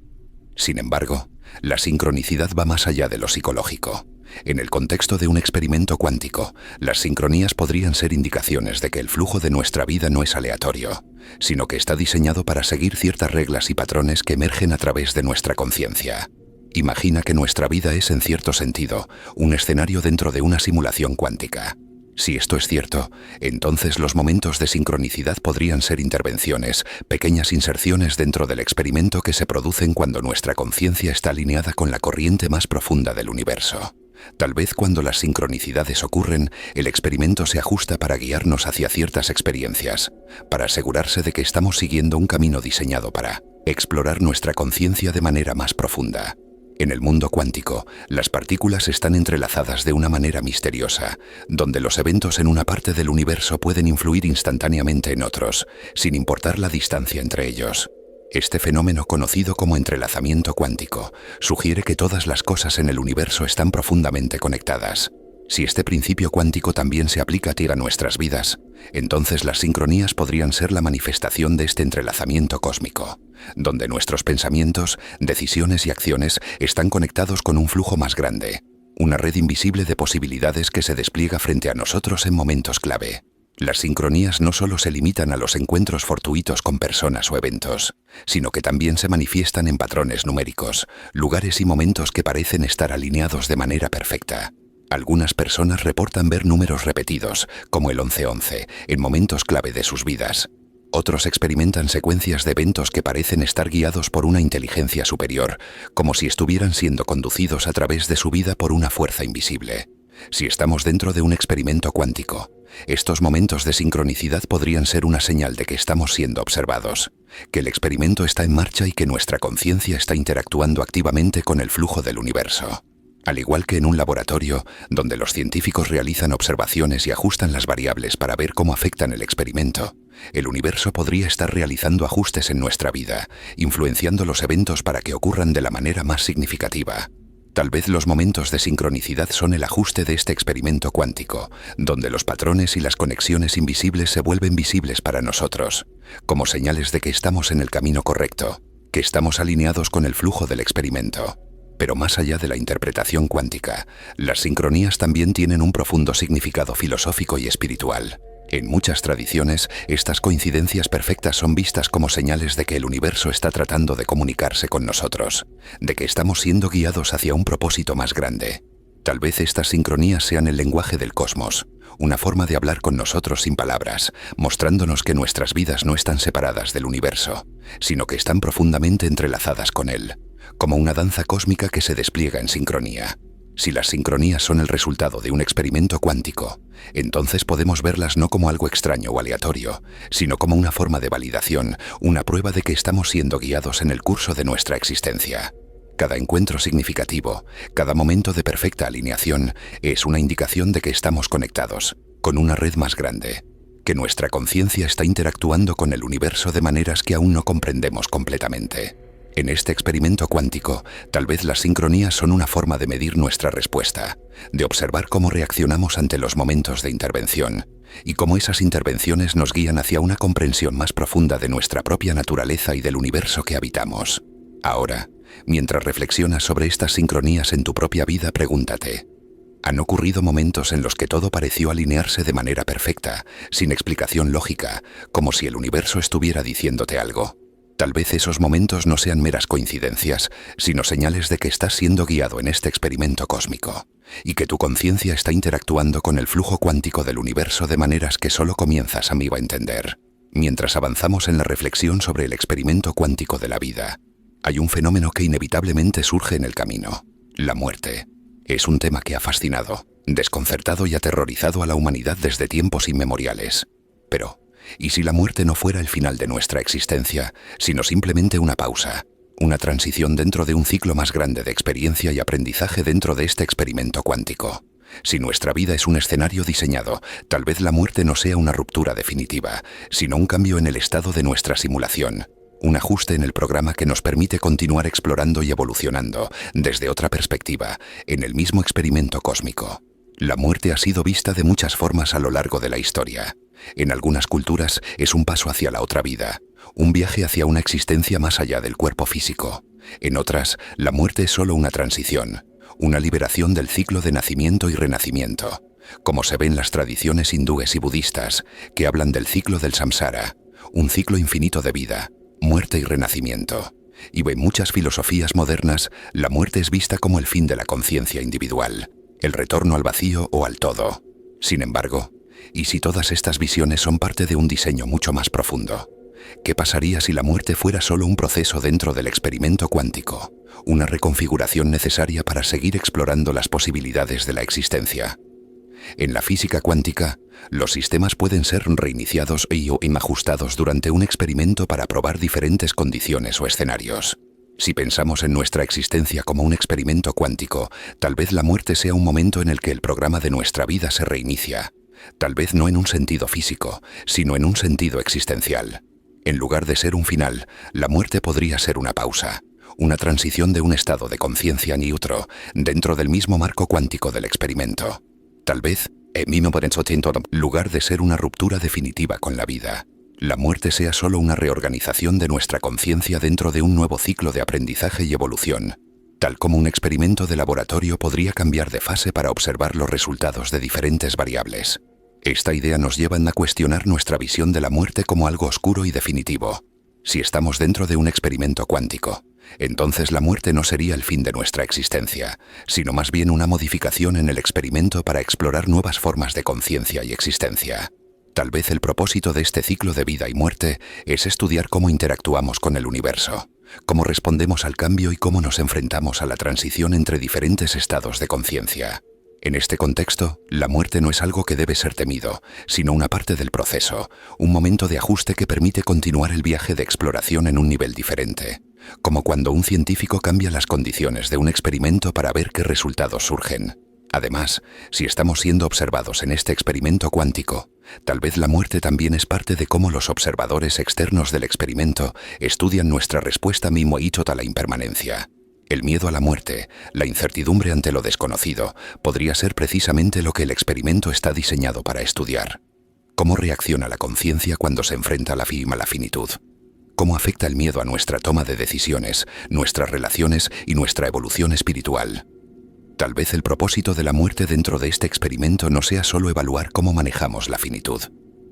Sin embargo, la sincronicidad va más allá de lo psicológico. En el contexto de un experimento cuántico, las sincronías podrían ser indicaciones de que el flujo de nuestra vida no es aleatorio, sino que está diseñado para seguir ciertas reglas y patrones que emergen a través de nuestra conciencia. Imagina que nuestra vida es, en cierto sentido, un escenario dentro de una simulación cuántica. Si esto es cierto, entonces los momentos de sincronicidad podrían ser intervenciones, pequeñas inserciones dentro del experimento que se producen cuando nuestra conciencia está alineada con la corriente más profunda del universo. Tal vez cuando las sincronicidades ocurren, el experimento se ajusta para guiarnos hacia ciertas experiencias, para asegurarse de que estamos siguiendo un camino diseñado para explorar nuestra conciencia de manera más profunda. En el mundo cuántico, las partículas están entrelazadas de una manera misteriosa, donde los eventos en una parte del universo pueden influir instantáneamente en otros, sin importar la distancia entre ellos. Este fenómeno, conocido como entrelazamiento cuántico, sugiere que todas las cosas en el universo están profundamente conectadas. Si este principio cuántico también se aplica a nuestras vidas, entonces las sincronías podrían ser la manifestación de este entrelazamiento cósmico, donde nuestros pensamientos, decisiones y acciones están conectados con un flujo más grande, una red invisible de posibilidades que se despliega frente a nosotros en momentos clave. Las sincronías no solo se limitan a los encuentros fortuitos con personas o eventos, sino que también se manifiestan en patrones numéricos, lugares y momentos que parecen estar alineados de manera perfecta. Algunas personas reportan ver números repetidos, como el 1111, en momentos clave de sus vidas. Otros experimentan secuencias de eventos que parecen estar guiados por una inteligencia superior, como si estuvieran siendo conducidos a través de su vida por una fuerza invisible. Si estamos dentro de un experimento cuántico, estos momentos de sincronicidad podrían ser una señal de que estamos siendo observados, que el experimento está en marcha y que nuestra conciencia está interactuando activamente con el flujo del universo. Al igual que en un laboratorio, donde los científicos realizan observaciones y ajustan las variables para ver cómo afectan el experimento, el universo podría estar realizando ajustes en nuestra vida, influenciando los eventos para que ocurran de la manera más significativa. Tal vez los momentos de sincronicidad son el ajuste de este experimento cuántico, donde los patrones y las conexiones invisibles se vuelven visibles para nosotros, como señales de que estamos en el camino correcto, que estamos alineados con el flujo del experimento. Pero más allá de la interpretación cuántica, las sincronías también tienen un profundo significado filosófico y espiritual. En muchas tradiciones, estas coincidencias perfectas son vistas como señales de que el universo está tratando de comunicarse con nosotros, de que estamos siendo guiados hacia un propósito más grande. Tal vez estas sincronías sean el lenguaje del cosmos, una forma de hablar con nosotros sin palabras, mostrándonos que nuestras vidas no están separadas del universo, sino que están profundamente entrelazadas con él, como una danza cósmica que se despliega en sincronía. Si las sincronías son el resultado de un experimento cuántico, entonces podemos verlas no como algo extraño o aleatorio, sino como una forma de validación, una prueba de que estamos siendo guiados en el curso de nuestra existencia. Cada encuentro significativo, cada momento de perfecta alineación, es una indicación de que estamos conectados, con una red más grande, que nuestra conciencia está interactuando con el universo de maneras que aún no comprendemos completamente. En este experimento cuántico, tal vez las sincronías son una forma de medir nuestra respuesta, de observar cómo reaccionamos ante los momentos de intervención, y cómo esas intervenciones nos guían hacia una comprensión más profunda de nuestra propia naturaleza y del universo que habitamos. Ahora, mientras reflexionas sobre estas sincronías en tu propia vida, pregúntate: ¿han ocurrido momentos en los que todo pareció alinearse de manera perfecta, sin explicación lógica, como si el universo estuviera diciéndote algo? Tal vez esos momentos no sean meras coincidencias, sino señales de que estás siendo guiado en este experimento cósmico, y que tu conciencia está interactuando con el flujo cuántico del universo de maneras que solo comienzas a entender. Mientras avanzamos en la reflexión sobre el experimento cuántico de la vida, hay un fenómeno que inevitablemente surge en el camino: la muerte. Es un tema que ha fascinado, desconcertado y aterrorizado a la humanidad desde tiempos inmemoriales. Pero, ¿y si la muerte no fuera el final de nuestra existencia, sino simplemente una pausa, una transición dentro de un ciclo más grande de experiencia y aprendizaje dentro de este experimento cuántico? Si nuestra vida es un escenario diseñado, tal vez la muerte no sea una ruptura definitiva, sino un cambio en el estado de nuestra simulación, un ajuste en el programa que nos permite continuar explorando y evolucionando desde otra perspectiva, en el mismo experimento cósmico. La muerte ha sido vista de muchas formas a lo largo de la historia. En algunas culturas es un paso hacia la otra vida, un viaje hacia una existencia más allá del cuerpo físico. En otras, la muerte es solo una transición, una liberación del ciclo de nacimiento y renacimiento, como se ve en las tradiciones hindúes y budistas, que hablan del ciclo del samsara, un ciclo infinito de vida, muerte y renacimiento. Y en muchas filosofías modernas, la muerte es vista como el fin de la conciencia individual, el retorno al vacío o al todo. Sin embargo, ¿y si todas estas visiones son parte de un diseño mucho más profundo? ¿Qué pasaría si la muerte fuera solo un proceso dentro del experimento cuántico, una reconfiguración necesaria para seguir explorando las posibilidades de la existencia? En la física cuántica, los sistemas pueden ser reiniciados o ajustados durante un experimento para probar diferentes condiciones o escenarios. Si pensamos en nuestra existencia como un experimento cuántico, tal vez la muerte sea un momento en el que el programa de nuestra vida se reinicia, tal vez no en un sentido físico, sino en un sentido existencial. En lugar de ser un final, la muerte podría ser una pausa, una transición de un estado de conciencia neutro dentro del mismo marco cuántico del experimento. Tal vez, en lugar de ser una ruptura definitiva con la vida, la muerte sea solo una reorganización de nuestra conciencia dentro de un nuevo ciclo de aprendizaje y evolución, tal como un experimento de laboratorio podría cambiar de fase para observar los resultados de diferentes variables. Esta idea nos lleva a cuestionar nuestra visión de la muerte como algo oscuro y definitivo. Si estamos dentro de un experimento cuántico, entonces la muerte no sería el fin de nuestra existencia, sino más bien una modificación en el experimento para explorar nuevas formas de conciencia y existencia. Tal vez el propósito de este ciclo de vida y muerte es estudiar cómo interactuamos con el universo, cómo respondemos al cambio y cómo nos enfrentamos a la transición entre diferentes estados de conciencia. En este contexto, la muerte no es algo que debe ser temido, sino una parte del proceso, un momento de ajuste que permite continuar el viaje de exploración en un nivel diferente, como cuando un científico cambia las condiciones de un experimento para ver qué resultados surgen. Además, si estamos siendo observados en este experimento cuántico, tal vez la muerte también es parte de cómo los observadores externos del experimento estudian nuestra respuesta mismo y toda la impermanencia. El miedo a la muerte, la incertidumbre ante lo desconocido, podría ser precisamente lo que el experimento está diseñado para estudiar. ¿Cómo reacciona la conciencia cuando se enfrenta a la finitud? ¿Cómo afecta el miedo a nuestra toma de decisiones, nuestras relaciones y nuestra evolución espiritual? Tal vez el propósito de la muerte dentro de este experimento no sea solo evaluar cómo manejamos la finitud,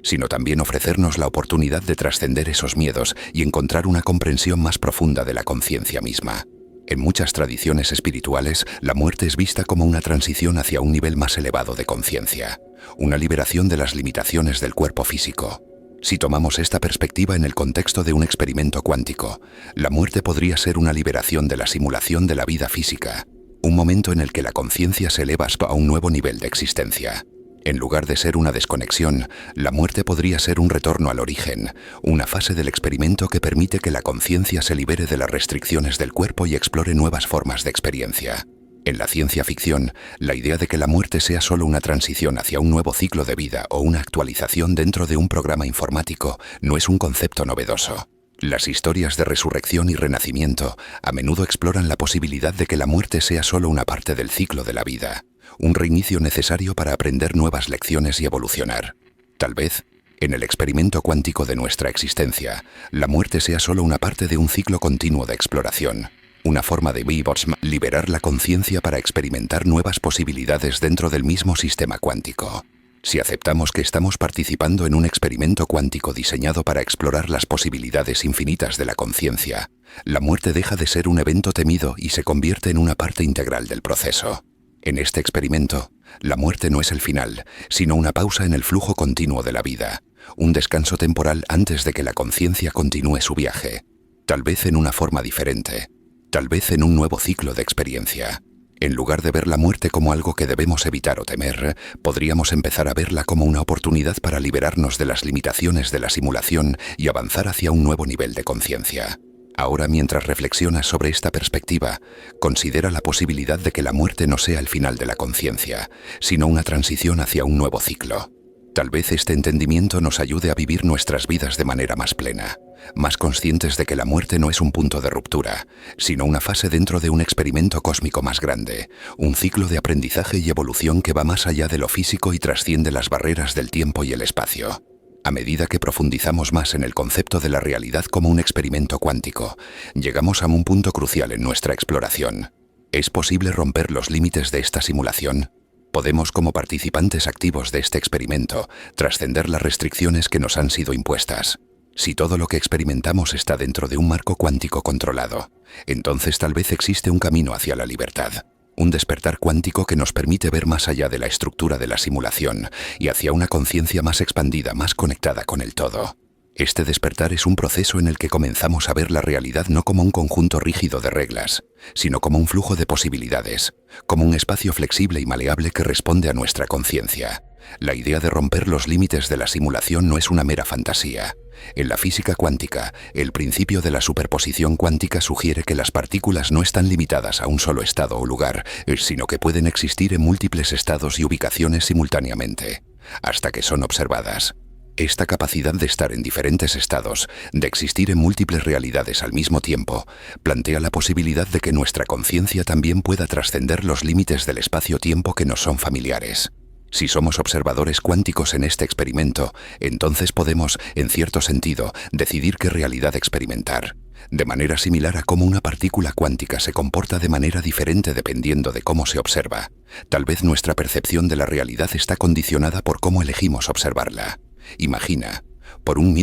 sino también ofrecernos la oportunidad de trascender esos miedos y encontrar una comprensión más profunda de la conciencia misma. En muchas tradiciones espirituales, la muerte es vista como una transición hacia un nivel más elevado de conciencia, una liberación de las limitaciones del cuerpo físico. Si tomamos esta perspectiva en el contexto de un experimento cuántico, la muerte podría ser una liberación de la simulación de la vida física, un momento en el que la conciencia se eleva a un nuevo nivel de existencia. En lugar de ser una desconexión, la muerte podría ser un retorno al origen, una fase del experimento que permite que la conciencia se libere de las restricciones del cuerpo y explore nuevas formas de experiencia. En la ciencia ficción, la idea de que la muerte sea solo una transición hacia un nuevo ciclo de vida o una actualización dentro de un programa informático no es un concepto novedoso. Las historias de resurrección y renacimiento a menudo exploran la posibilidad de que la muerte sea solo una parte del ciclo de la vida, un reinicio necesario para aprender nuevas lecciones y evolucionar. Tal vez, en el experimento cuántico de nuestra existencia, la muerte sea solo una parte de un ciclo continuo de exploración, una forma de liberar la conciencia para experimentar nuevas posibilidades dentro del mismo sistema cuántico. Si aceptamos que estamos participando en un experimento cuántico diseñado para explorar las posibilidades infinitas de la conciencia, la muerte deja de ser un evento temido y se convierte en una parte integral del proceso. En este experimento, la muerte no es el final, sino una pausa en el flujo continuo de la vida, un descanso temporal antes de que la conciencia continúe su viaje, tal vez en una forma diferente, tal vez en un nuevo ciclo de experiencia. En lugar de ver la muerte como algo que debemos evitar o temer, podríamos empezar a verla como una oportunidad para liberarnos de las limitaciones de la simulación y avanzar hacia un nuevo nivel de conciencia. Ahora, mientras reflexionas sobre esta perspectiva, considera la posibilidad de que la muerte no sea el final de la conciencia, sino una transición hacia un nuevo ciclo. Tal vez este entendimiento nos ayude a vivir nuestras vidas de manera más plena, más conscientes de que la muerte no es un punto de ruptura, sino una fase dentro de un experimento cósmico más grande, un ciclo de aprendizaje y evolución que va más allá de lo físico y trasciende las barreras del tiempo y el espacio. A medida que profundizamos más en el concepto de la realidad como un experimento cuántico, llegamos a un punto crucial en nuestra exploración. ¿Es posible romper los límites de esta simulación? ¿Podemos, como participantes activos de este experimento, trascender las restricciones que nos han sido impuestas? Si todo lo que experimentamos está dentro de un marco cuántico controlado, entonces tal vez existe un camino hacia la libertad. Un despertar cuántico que nos permite ver más allá de la estructura de la simulación y hacia una conciencia más expandida, más conectada con el todo. Este despertar es un proceso en el que comenzamos a ver la realidad no como un conjunto rígido de reglas, sino como un flujo de posibilidades, como un espacio flexible y maleable que responde a nuestra conciencia. La idea de romper los límites de la simulación no es una mera fantasía. En la física cuántica, el principio de la superposición cuántica sugiere que las partículas no están limitadas a un solo estado o lugar, sino que pueden existir en múltiples estados y ubicaciones simultáneamente, hasta que son observadas. Esta capacidad de estar en diferentes estados, de existir en múltiples realidades al mismo tiempo, plantea la posibilidad de que nuestra conciencia también pueda trascender los límites del espacio-tiempo que nos son familiares. Si somos observadores cuánticos en este experimento, entonces podemos, en cierto sentido, decidir qué realidad experimentar. De manera similar a cómo una partícula cuántica se comporta de manera diferente dependiendo de cómo se observa. Tal vez nuestra percepción de la realidad está condicionada por cómo elegimos observarla. Imagina, por un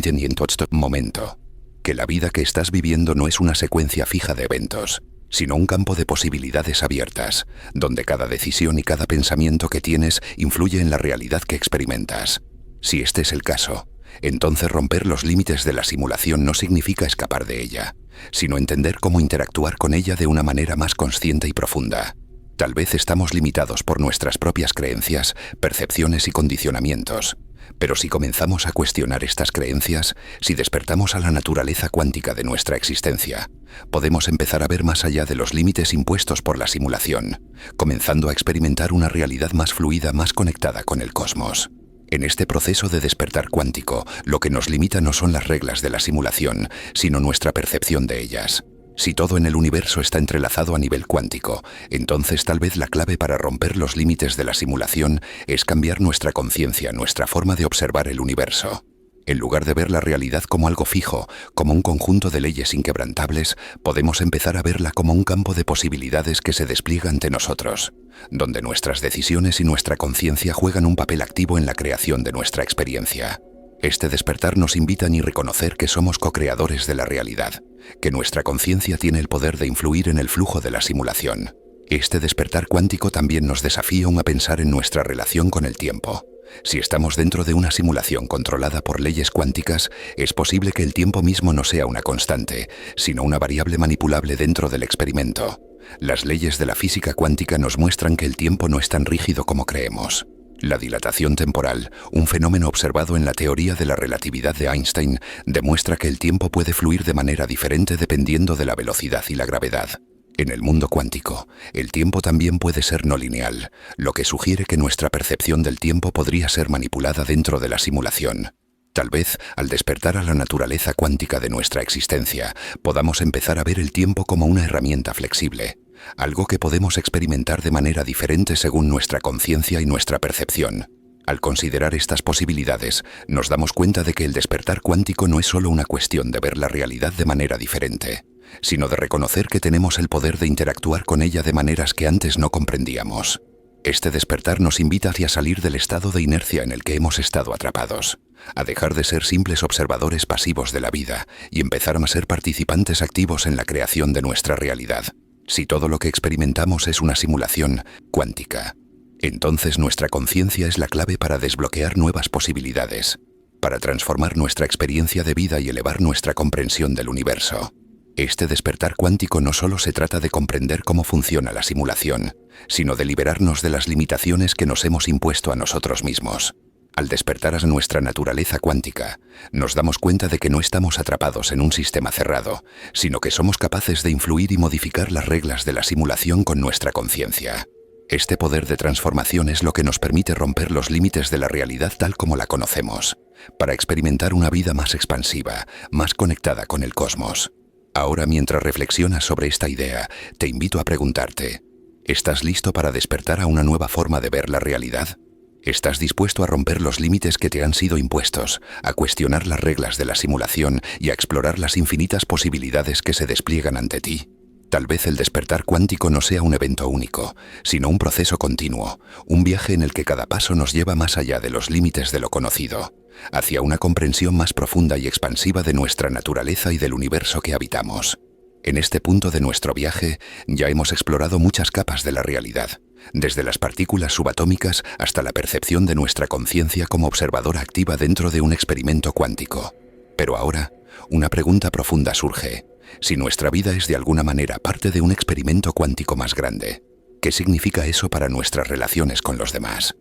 momento, que la vida que estás viviendo no es una secuencia fija de eventos, sino un campo de posibilidades abiertas, donde cada decisión y cada pensamiento que tienes influye en la realidad que experimentas. Si este es el caso, entonces romper los límites de la simulación no significa escapar de ella, sino entender cómo interactuar con ella de una manera más consciente y profunda. Tal vez estamos limitados por nuestras propias creencias, percepciones y condicionamientos. Pero si comenzamos a cuestionar estas creencias, si despertamos a la naturaleza cuántica de nuestra existencia, podemos empezar a ver más allá de los límites impuestos por la simulación, comenzando a experimentar una realidad más fluida, más conectada con el cosmos. En este proceso de despertar cuántico, lo que nos limita no son las reglas de la simulación, sino nuestra percepción de ellas. Si todo en el universo está entrelazado a nivel cuántico, entonces tal vez la clave para romper los límites de la simulación es cambiar nuestra conciencia, nuestra forma de observar el universo. En lugar de ver la realidad como algo fijo, como un conjunto de leyes inquebrantables, podemos empezar a verla como un campo de posibilidades que se despliega ante nosotros, donde nuestras decisiones y nuestra conciencia juegan un papel activo en la creación de nuestra experiencia. Este despertar nos invita a reconocer que somos co-creadores de la realidad, que nuestra conciencia tiene el poder de influir en el flujo de la simulación. Este despertar cuántico también nos desafía a pensar en nuestra relación con el tiempo. Si estamos dentro de una simulación controlada por leyes cuánticas, es posible que el tiempo mismo no sea una constante, sino una variable manipulable dentro del experimento. Las leyes de la física cuántica nos muestran que el tiempo no es tan rígido como creemos. La dilatación temporal, un fenómeno observado en la teoría de la relatividad de Einstein, demuestra que el tiempo puede fluir de manera diferente dependiendo de la velocidad y la gravedad. En el mundo cuántico, el tiempo también puede ser no lineal, lo que sugiere que nuestra percepción del tiempo podría ser manipulada dentro de la simulación. Tal vez, al despertar a la naturaleza cuántica de nuestra existencia, podamos empezar a ver el tiempo como una herramienta flexible, algo que podemos experimentar de manera diferente según nuestra conciencia y nuestra percepción. Al considerar estas posibilidades, nos damos cuenta de que el despertar cuántico no es solo una cuestión de ver la realidad de manera diferente, sino de reconocer que tenemos el poder de interactuar con ella de maneras que antes no comprendíamos. Este despertar nos invita hacia salir del estado de inercia en el que hemos estado atrapados, a dejar de ser simples observadores pasivos de la vida y empezar a ser participantes activos en la creación de nuestra realidad. Si todo lo que experimentamos es una simulación cuántica, entonces nuestra conciencia es la clave para desbloquear nuevas posibilidades, para transformar nuestra experiencia de vida y elevar nuestra comprensión del universo. Este despertar cuántico no solo se trata de comprender cómo funciona la simulación, sino de liberarnos de las limitaciones que nos hemos impuesto a nosotros mismos. Al despertar a nuestra naturaleza cuántica, nos damos cuenta de que no estamos atrapados en un sistema cerrado, sino que somos capaces de influir y modificar las reglas de la simulación con nuestra conciencia. Este poder de transformación es lo que nos permite romper los límites de la realidad tal como la conocemos, para experimentar una vida más expansiva, más conectada con el cosmos. Ahora, mientras reflexionas sobre esta idea, te invito a preguntarte, ¿estás listo para despertar a una nueva forma de ver la realidad? ¿Estás dispuesto a romper los límites que te han sido impuestos, a cuestionar las reglas de la simulación y a explorar las infinitas posibilidades que se despliegan ante ti? Tal vez el despertar cuántico no sea un evento único, sino un proceso continuo, un viaje en el que cada paso nos lleva más allá de los límites de lo conocido, hacia una comprensión más profunda y expansiva de nuestra naturaleza y del universo que habitamos. En este punto de nuestro viaje ya hemos explorado muchas capas de la realidad, desde las partículas subatómicas hasta la percepción de nuestra conciencia como observadora activa dentro de un experimento cuántico. Pero ahora, una pregunta profunda surge. Si nuestra vida es de alguna manera parte de un experimento cuántico más grande, ¿qué significa eso para nuestras relaciones con los demás?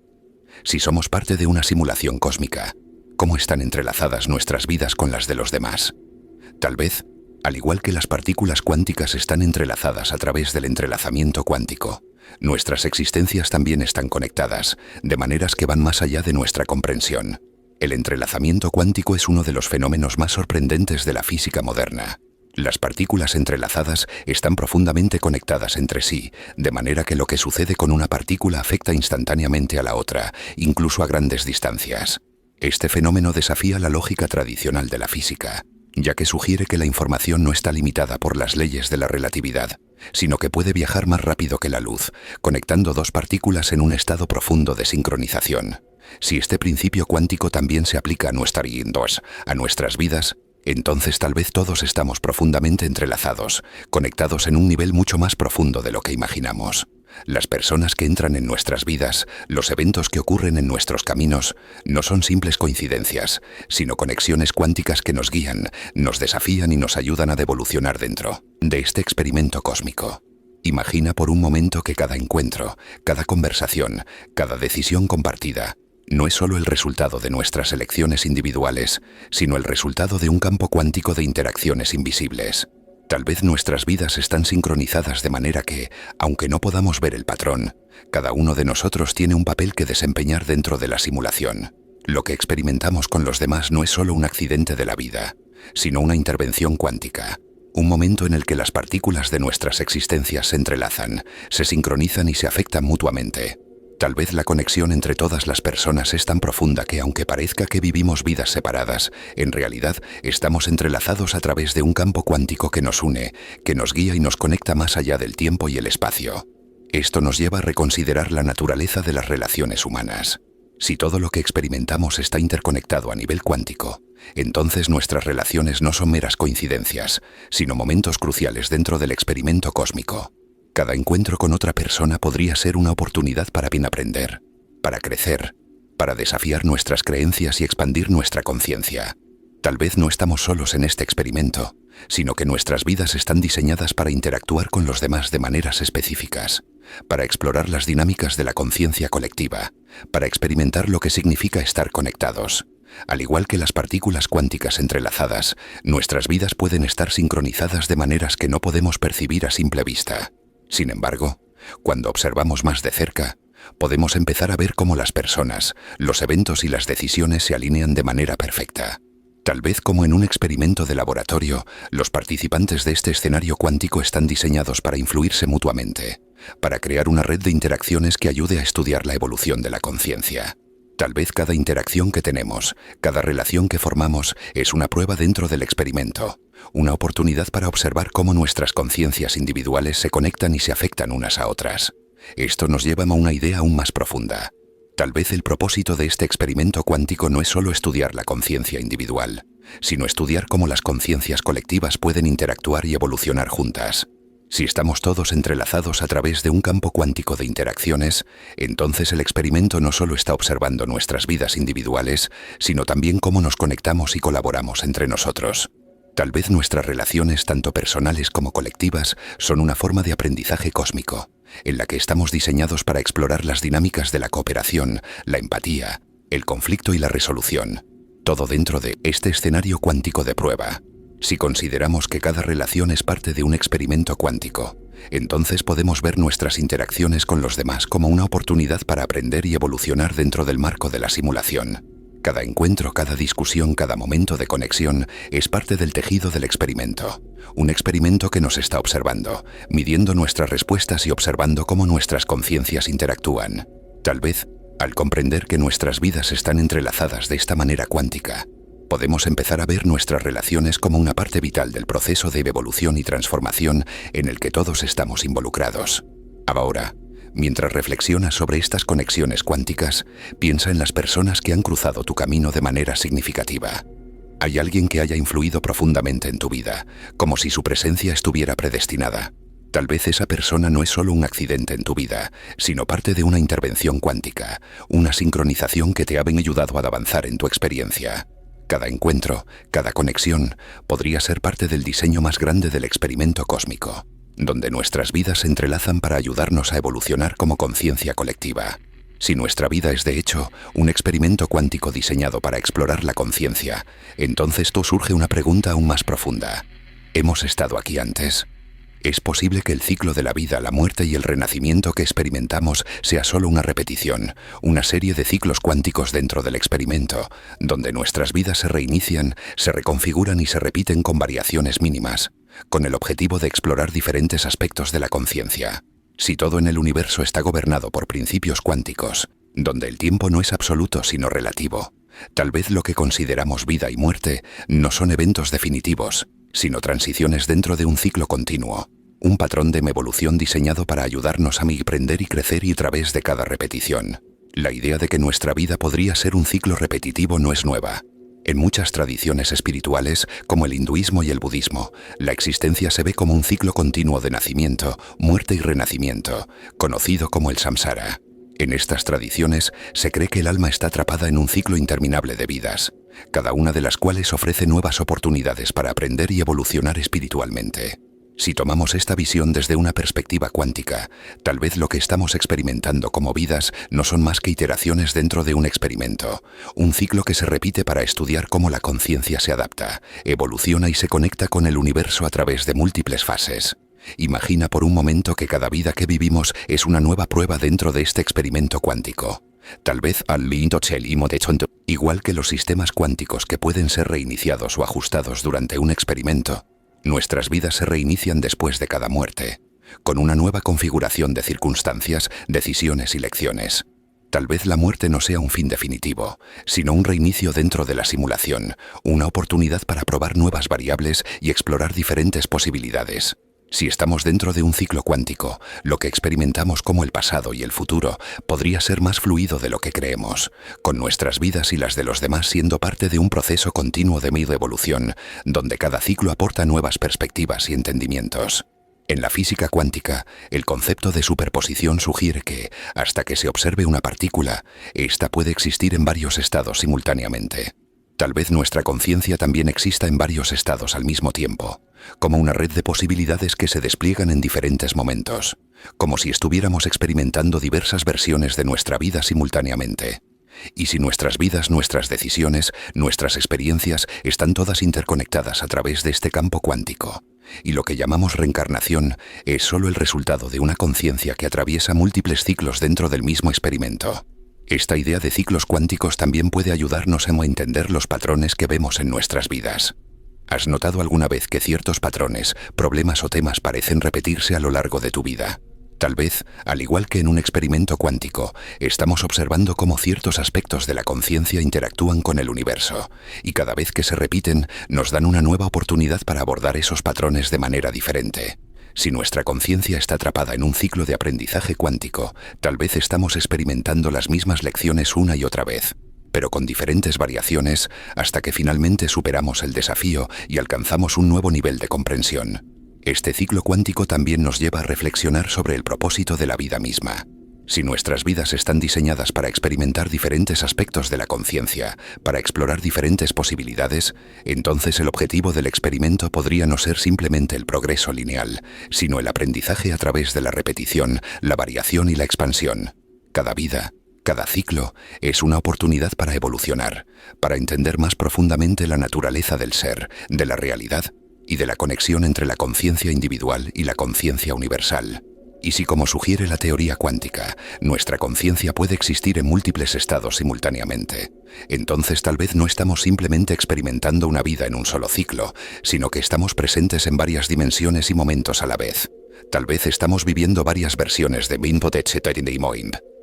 Si somos parte de una simulación cósmica, ¿cómo están entrelazadas nuestras vidas con las de los demás? Tal vez, al igual que las partículas cuánticas están entrelazadas a través del entrelazamiento cuántico, nuestras existencias también están conectadas, de maneras que van más allá de nuestra comprensión. El entrelazamiento cuántico es uno de los fenómenos más sorprendentes de la física moderna. Las partículas entrelazadas están profundamente conectadas entre sí, de manera que lo que sucede con una partícula afecta instantáneamente a la otra, incluso a grandes distancias. Este fenómeno desafía la lógica tradicional de la física, ya que sugiere que la información no está limitada por las leyes de la relatividad, sino que puede viajar más rápido que la luz, conectando dos partículas en un estado profundo de sincronización. Si este principio cuántico también se aplica a nuestras vidas, entonces tal vez todos estamos profundamente entrelazados, conectados en un nivel mucho más profundo de lo que imaginamos. Las personas que entran en nuestras vidas, los eventos que ocurren en nuestros caminos, no son simples coincidencias, sino conexiones cuánticas que nos guían, nos desafían y nos ayudan a devolucionar dentro de este experimento cósmico. Imagina por un momento que cada encuentro, cada conversación, cada decisión compartida, no es solo el resultado de nuestras elecciones individuales, sino el resultado de un campo cuántico de interacciones invisibles. Tal vez nuestras vidas están sincronizadas de manera que, aunque no podamos ver el patrón, cada uno de nosotros tiene un papel que desempeñar dentro de la simulación. Lo que experimentamos con los demás no es solo un accidente de la vida, sino una intervención cuántica, un momento en el que las partículas de nuestras existencias se entrelazan, se sincronizan y se afectan mutuamente. Tal vez la conexión entre todas las personas es tan profunda que, aunque parezca que vivimos vidas separadas, en realidad estamos entrelazados a través de un campo cuántico que nos une, que nos guía y nos conecta más allá del tiempo y el espacio. Esto nos lleva a reconsiderar la naturaleza de las relaciones humanas. Si todo lo que experimentamos está interconectado a nivel cuántico, entonces nuestras relaciones no son meras coincidencias, sino momentos cruciales dentro del experimento cósmico. Cada encuentro con otra persona podría ser una oportunidad para bien aprender, para crecer, para desafiar nuestras creencias y expandir nuestra conciencia. Tal vez no estamos solos en este experimento, sino que nuestras vidas están diseñadas para interactuar con los demás de maneras específicas, para explorar las dinámicas de la conciencia colectiva, para experimentar lo que significa estar conectados. Al igual que las partículas cuánticas entrelazadas, nuestras vidas pueden estar sincronizadas de maneras que no podemos percibir a simple vista. Sin embargo, cuando observamos más de cerca, podemos empezar a ver cómo las personas, los eventos y las decisiones se alinean de manera perfecta. Tal vez como en un experimento de laboratorio, los participantes de este escenario cuántico están diseñados para influirse mutuamente, para crear una red de interacciones que ayude a estudiar la evolución de la conciencia. Tal vez cada interacción que tenemos, cada relación que formamos, es una prueba dentro del experimento, una oportunidad para observar cómo nuestras conciencias individuales se conectan y se afectan unas a otras. Esto nos lleva a una idea aún más profunda. Tal vez el propósito de este experimento cuántico no es solo estudiar la conciencia individual, sino estudiar cómo las conciencias colectivas pueden interactuar y evolucionar juntas. Si estamos todos entrelazados a través de un campo cuántico de interacciones, entonces el experimento no solo está observando nuestras vidas individuales, sino también cómo nos conectamos y colaboramos entre nosotros. Tal vez nuestras relaciones, tanto personales como colectivas, son una forma de aprendizaje cósmico, en la que estamos diseñados para explorar las dinámicas de la cooperación, la empatía, el conflicto y la resolución, todo dentro de este escenario cuántico de prueba. Si consideramos que cada relación es parte de un experimento cuántico, entonces podemos ver nuestras interacciones con los demás como una oportunidad para aprender y evolucionar dentro del marco de la simulación. Cada encuentro, cada discusión, cada momento de conexión es parte del tejido del experimento. Un experimento que nos está observando, midiendo nuestras respuestas y observando cómo nuestras conciencias interactúan. Tal vez, al comprender que nuestras vidas están entrelazadas de esta manera cuántica, Podemos empezar a ver nuestras relaciones como una parte vital del proceso de evolución y transformación en el que todos estamos involucrados. Ahora, mientras reflexionas sobre estas conexiones cuánticas, piensa en las personas que han cruzado tu camino de manera significativa. Hay alguien que haya influido profundamente en tu vida, como si su presencia estuviera predestinada. Tal vez esa persona no es solo un accidente en tu vida, sino parte de una intervención cuántica, una sincronización que te ha ayudado a avanzar en tu experiencia. Cada encuentro, cada conexión, podría ser parte del diseño más grande del experimento cósmico, donde nuestras vidas se entrelazan para ayudarnos a evolucionar como conciencia colectiva. Si nuestra vida es de hecho un experimento cuántico diseñado para explorar la conciencia, entonces surge una pregunta aún más profunda. ¿Hemos estado aquí antes? ¿Es posible que el ciclo de la vida, la muerte y el renacimiento que experimentamos sea solo una repetición, una serie de ciclos cuánticos dentro del experimento, donde nuestras vidas se reinician, se reconfiguran y se repiten con variaciones mínimas, con el objetivo de explorar diferentes aspectos de la conciencia? Si todo en el universo está gobernado por principios cuánticos, donde el tiempo no es absoluto sino relativo, tal vez lo que consideramos vida y muerte no son eventos definitivos, sino transiciones dentro de un ciclo continuo, un patrón de evolución diseñado para ayudarnos a aprender y crecer y a través de cada repetición. La idea de que nuestra vida podría ser un ciclo repetitivo no es nueva. En muchas tradiciones espirituales, como el hinduismo y el budismo, la existencia se ve como un ciclo continuo de nacimiento, muerte y renacimiento, conocido como el samsara. En estas tradiciones se cree que el alma está atrapada en un ciclo interminable de vidas, cada una de las cuales ofrece nuevas oportunidades para aprender y evolucionar espiritualmente. Si tomamos esta visión desde una perspectiva cuántica, tal vez lo que estamos experimentando como vidas no son más que iteraciones dentro de un experimento, un ciclo que se repite para estudiar cómo la conciencia se adapta, evoluciona y se conecta con el universo a través de múltiples fases. Imagina por un momento que cada vida que vivimos es una nueva prueba dentro de este experimento cuántico. Tal vez igual que los sistemas cuánticos que pueden ser reiniciados o ajustados durante un experimento, nuestras vidas se reinician después de cada muerte, con una nueva configuración de circunstancias, decisiones y lecciones. Tal vez la muerte no sea un fin definitivo, sino un reinicio dentro de la simulación, una oportunidad para probar nuevas variables y explorar diferentes posibilidades. Si estamos dentro de un ciclo cuántico, lo que experimentamos como el pasado y el futuro podría ser más fluido de lo que creemos, con nuestras vidas y las de los demás siendo parte de un proceso continuo de evolución, donde cada ciclo aporta nuevas perspectivas y entendimientos. En la física cuántica, el concepto de superposición sugiere que, hasta que se observe una partícula, ésta puede existir en varios estados simultáneamente. Tal vez nuestra conciencia también exista en varios estados al mismo tiempo, como una red de posibilidades que se despliegan en diferentes momentos, como si estuviéramos experimentando diversas versiones de nuestra vida simultáneamente. Y si nuestras vidas, nuestras decisiones, nuestras experiencias están todas interconectadas a través de este campo cuántico, y lo que llamamos reencarnación es solo el resultado de una conciencia que atraviesa múltiples ciclos dentro del mismo experimento. Esta idea de ciclos cuánticos también puede ayudarnos a entender los patrones que vemos en nuestras vidas. ¿Has notado alguna vez que ciertos patrones, problemas o temas parecen repetirse a lo largo de tu vida? Tal vez, al igual que en un experimento cuántico, estamos observando cómo ciertos aspectos de la conciencia interactúan con el universo, y cada vez que se repiten, nos dan una nueva oportunidad para abordar esos patrones de manera diferente. Si nuestra conciencia está atrapada en un ciclo de aprendizaje cuántico, tal vez estamos experimentando las mismas lecciones una y otra vez, pero con diferentes variaciones hasta que finalmente superamos el desafío y alcanzamos un nuevo nivel de comprensión. Este ciclo cuántico también nos lleva a reflexionar sobre el propósito de la vida misma. Si nuestras vidas están diseñadas para experimentar diferentes aspectos de la conciencia, para explorar diferentes posibilidades, entonces el objetivo del experimento podría no ser simplemente el progreso lineal, sino el aprendizaje a través de la repetición, la variación y la expansión. Cada vida, cada ciclo, es una oportunidad para evolucionar, para entender más profundamente la naturaleza del ser, de la realidad y de la conexión entre la conciencia individual y la conciencia universal. Y si, como sugiere la teoría cuántica, nuestra conciencia puede existir en múltiples estados simultáneamente, entonces tal vez no estamos simplemente experimentando una vida en un solo ciclo, sino que estamos presentes en varias dimensiones y momentos a la vez. Tal vez estamos viviendo varias versiones de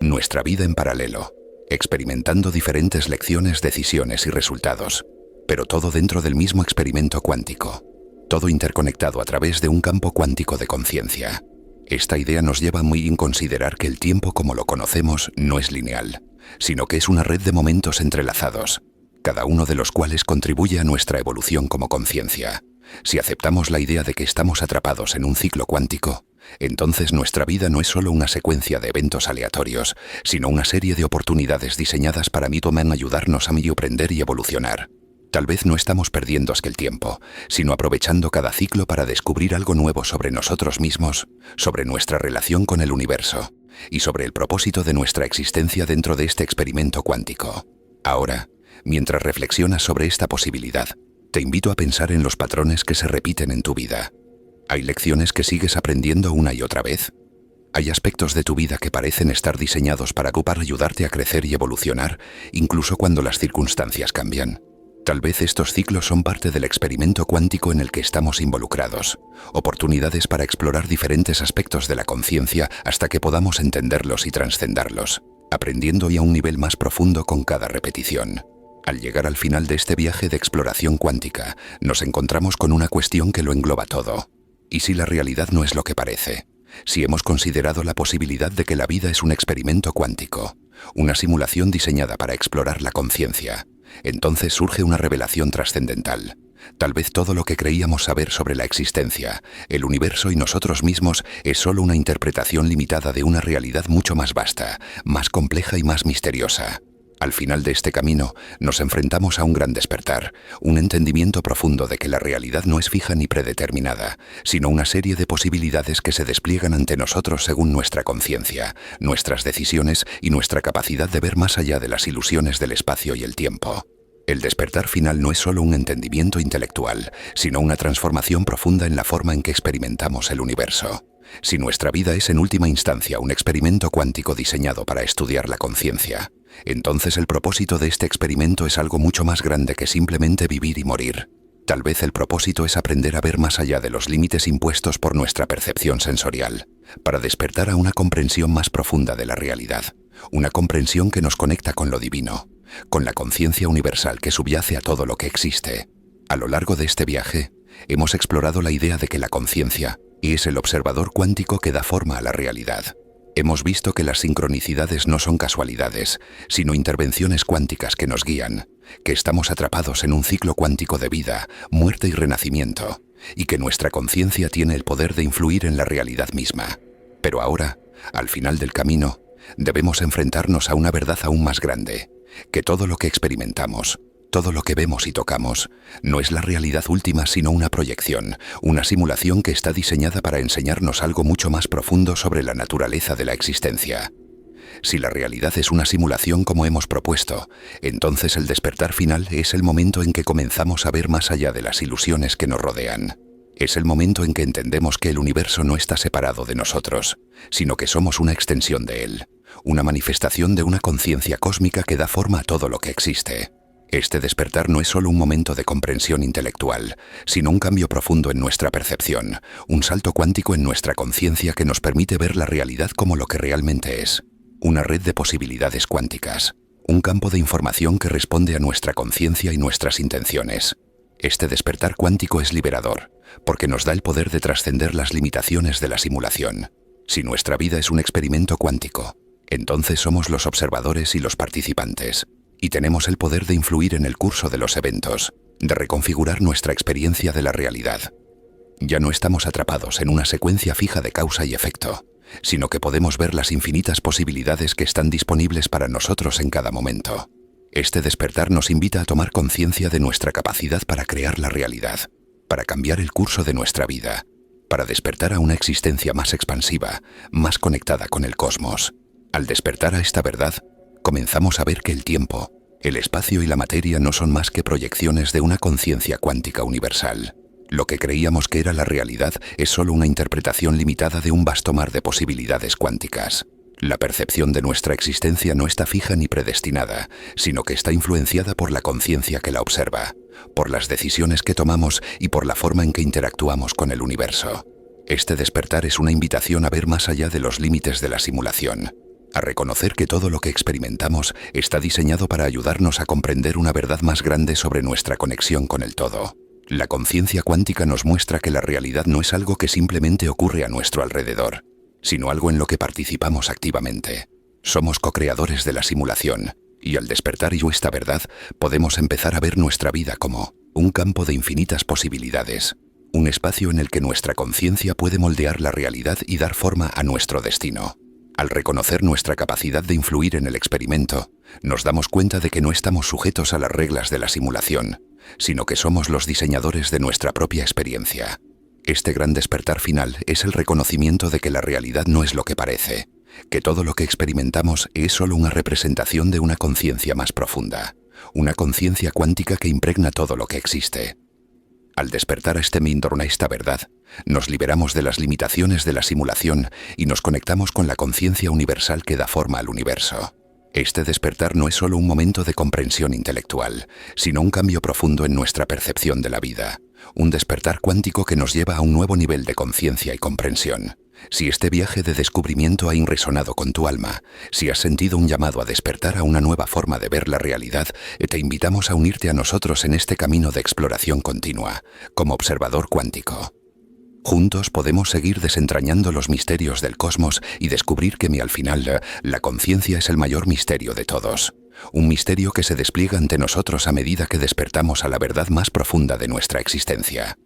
nuestra vida en paralelo, experimentando diferentes lecciones, decisiones y resultados. pero todo dentro del mismo experimento cuántico. Todo interconectado a través de un campo cuántico de conciencia. Esta idea nos lleva muy bien a considerar que el tiempo como lo conocemos no es lineal, sino que es una red de momentos entrelazados, cada uno de los cuales contribuye a nuestra evolución como conciencia. Si aceptamos la idea de que estamos atrapados en un ciclo cuántico, entonces nuestra vida no es solo una secuencia de eventos aleatorios, sino una serie de oportunidades diseñadas para ayudarnos a aprender y evolucionar. Tal vez no estamos perdiendo el tiempo, sino aprovechando cada ciclo para descubrir algo nuevo sobre nosotros mismos, sobre nuestra relación con el universo y sobre el propósito de nuestra existencia dentro de este experimento cuántico. Ahora, mientras reflexionas sobre esta posibilidad, te invito a pensar en los patrones que se repiten en tu vida. ¿Hay lecciones que sigues aprendiendo una y otra vez? ¿Hay aspectos de tu vida que parecen estar diseñados para ayudarte a crecer y evolucionar, incluso cuando las circunstancias cambian? Tal vez estos ciclos son parte del experimento cuántico en el que estamos involucrados, oportunidades para explorar diferentes aspectos de la conciencia hasta que podamos entenderlos y trascenderlos, aprendiendo y a un nivel más profundo con cada repetición. Al llegar al final de este viaje de exploración cuántica, nos encontramos con una cuestión que lo engloba todo. ¿Y si la realidad no es lo que parece? Si hemos considerado la posibilidad de que la vida es un experimento cuántico, una simulación diseñada para explorar la conciencia, entonces surge una revelación trascendental. Tal vez todo lo que creíamos saber sobre la existencia, el universo y nosotros mismos es solo una interpretación limitada de una realidad mucho más vasta, más compleja y más misteriosa. Al final de este camino, nos enfrentamos a un gran despertar, un entendimiento profundo de que la realidad no es fija ni predeterminada, sino una serie de posibilidades que se despliegan ante nosotros según nuestra conciencia, nuestras decisiones y nuestra capacidad de ver más allá de las ilusiones del espacio y el tiempo. El despertar final no es solo un entendimiento intelectual, sino una transformación profunda en la forma en que experimentamos el universo. Si nuestra vida es en última instancia un experimento cuántico diseñado para estudiar la conciencia, entonces el propósito de este experimento es algo mucho más grande que simplemente vivir y morir. Tal vez el propósito es aprender a ver más allá de los límites impuestos por nuestra percepción sensorial, para despertar a una comprensión más profunda de la realidad, una comprensión que nos conecta con lo divino, con la conciencia universal que subyace a todo lo que existe. A lo largo de este viaje, hemos explorado la idea de que la conciencia es el observador cuántico que da forma a la realidad. Hemos visto que las sincronicidades no son casualidades, sino intervenciones cuánticas que nos guían, que estamos atrapados en un ciclo cuántico de vida, muerte y renacimiento, y que nuestra conciencia tiene el poder de influir en la realidad misma. Pero ahora, al final del camino, debemos enfrentarnos a una verdad aún más grande, que todo lo que experimentamos, todo lo que vemos y tocamos, no es la realidad última sino una proyección, una simulación que está diseñada para enseñarnos algo mucho más profundo sobre la naturaleza de la existencia. Si la realidad es una simulación como hemos propuesto, entonces el despertar final es el momento en que comenzamos a ver más allá de las ilusiones que nos rodean. Es el momento en que entendemos que el universo no está separado de nosotros, sino que somos una extensión de él, una manifestación de una conciencia cósmica que da forma a todo lo que existe. Este despertar no es solo un momento de comprensión intelectual, sino un cambio profundo en nuestra percepción, un salto cuántico en nuestra conciencia que nos permite ver la realidad como lo que realmente es. Una red de posibilidades cuánticas, un campo de información que responde a nuestra conciencia y nuestras intenciones. Este despertar cuántico es liberador, porque nos da el poder de trascender las limitaciones de la simulación. Si nuestra vida es un experimento cuántico, entonces somos los observadores y los participantes, y tenemos el poder de influir en el curso de los eventos, de reconfigurar nuestra experiencia de la realidad. Ya no estamos atrapados en una secuencia fija de causa y efecto, sino que podemos ver las infinitas posibilidades que están disponibles para nosotros en cada momento. Este despertar nos invita a tomar conciencia de nuestra capacidad para crear la realidad, para cambiar el curso de nuestra vida, para despertar a una existencia más expansiva, más conectada con el cosmos. Al despertar a esta verdad, comenzamos a ver que el tiempo, el espacio y la materia no son más que proyecciones de una conciencia cuántica universal. Lo que creíamos que era la realidad es solo una interpretación limitada de un vasto mar de posibilidades cuánticas. La percepción de nuestra existencia no está fija ni predestinada, sino que está influenciada por la conciencia que la observa, por las decisiones que tomamos y por la forma en que interactuamos con el universo. Este despertar es una invitación a ver más allá de los límites de la simulación, a reconocer que todo lo que experimentamos está diseñado para ayudarnos a comprender una verdad más grande sobre nuestra conexión con el todo. La conciencia cuántica nos muestra que la realidad no es algo que simplemente ocurre a nuestro alrededor, sino algo en lo que participamos activamente. Somos co-creadores de la simulación, y al despertar esta verdad, podemos empezar a ver nuestra vida como un campo de infinitas posibilidades, un espacio en el que nuestra conciencia puede moldear la realidad y dar forma a nuestro destino. Al reconocer nuestra capacidad de influir en el experimento, nos damos cuenta de que no estamos sujetos a las reglas de la simulación, sino que somos los diseñadores de nuestra propia experiencia. Este gran despertar final es el reconocimiento de que la realidad no es lo que parece, que todo lo que experimentamos es solo una representación de una conciencia más profunda, una conciencia cuántica que impregna todo lo que existe. Al despertar a esta verdad, nos liberamos de las limitaciones de la simulación y nos conectamos con la conciencia universal que da forma al universo. Este despertar no es solo un momento de comprensión intelectual, sino un cambio profundo en nuestra percepción de la vida, un despertar cuántico que nos lleva a un nuevo nivel de conciencia y comprensión. Si este viaje de descubrimiento ha resonado con tu alma, si has sentido un llamado a despertar a una nueva forma de ver la realidad, te invitamos a unirte a nosotros en este camino de exploración continua, como observador cuántico. Juntos podemos seguir desentrañando los misterios del cosmos y descubrir que al final la conciencia es el mayor misterio de todos. Un misterio que se despliega ante nosotros a medida que despertamos a la verdad más profunda de nuestra existencia.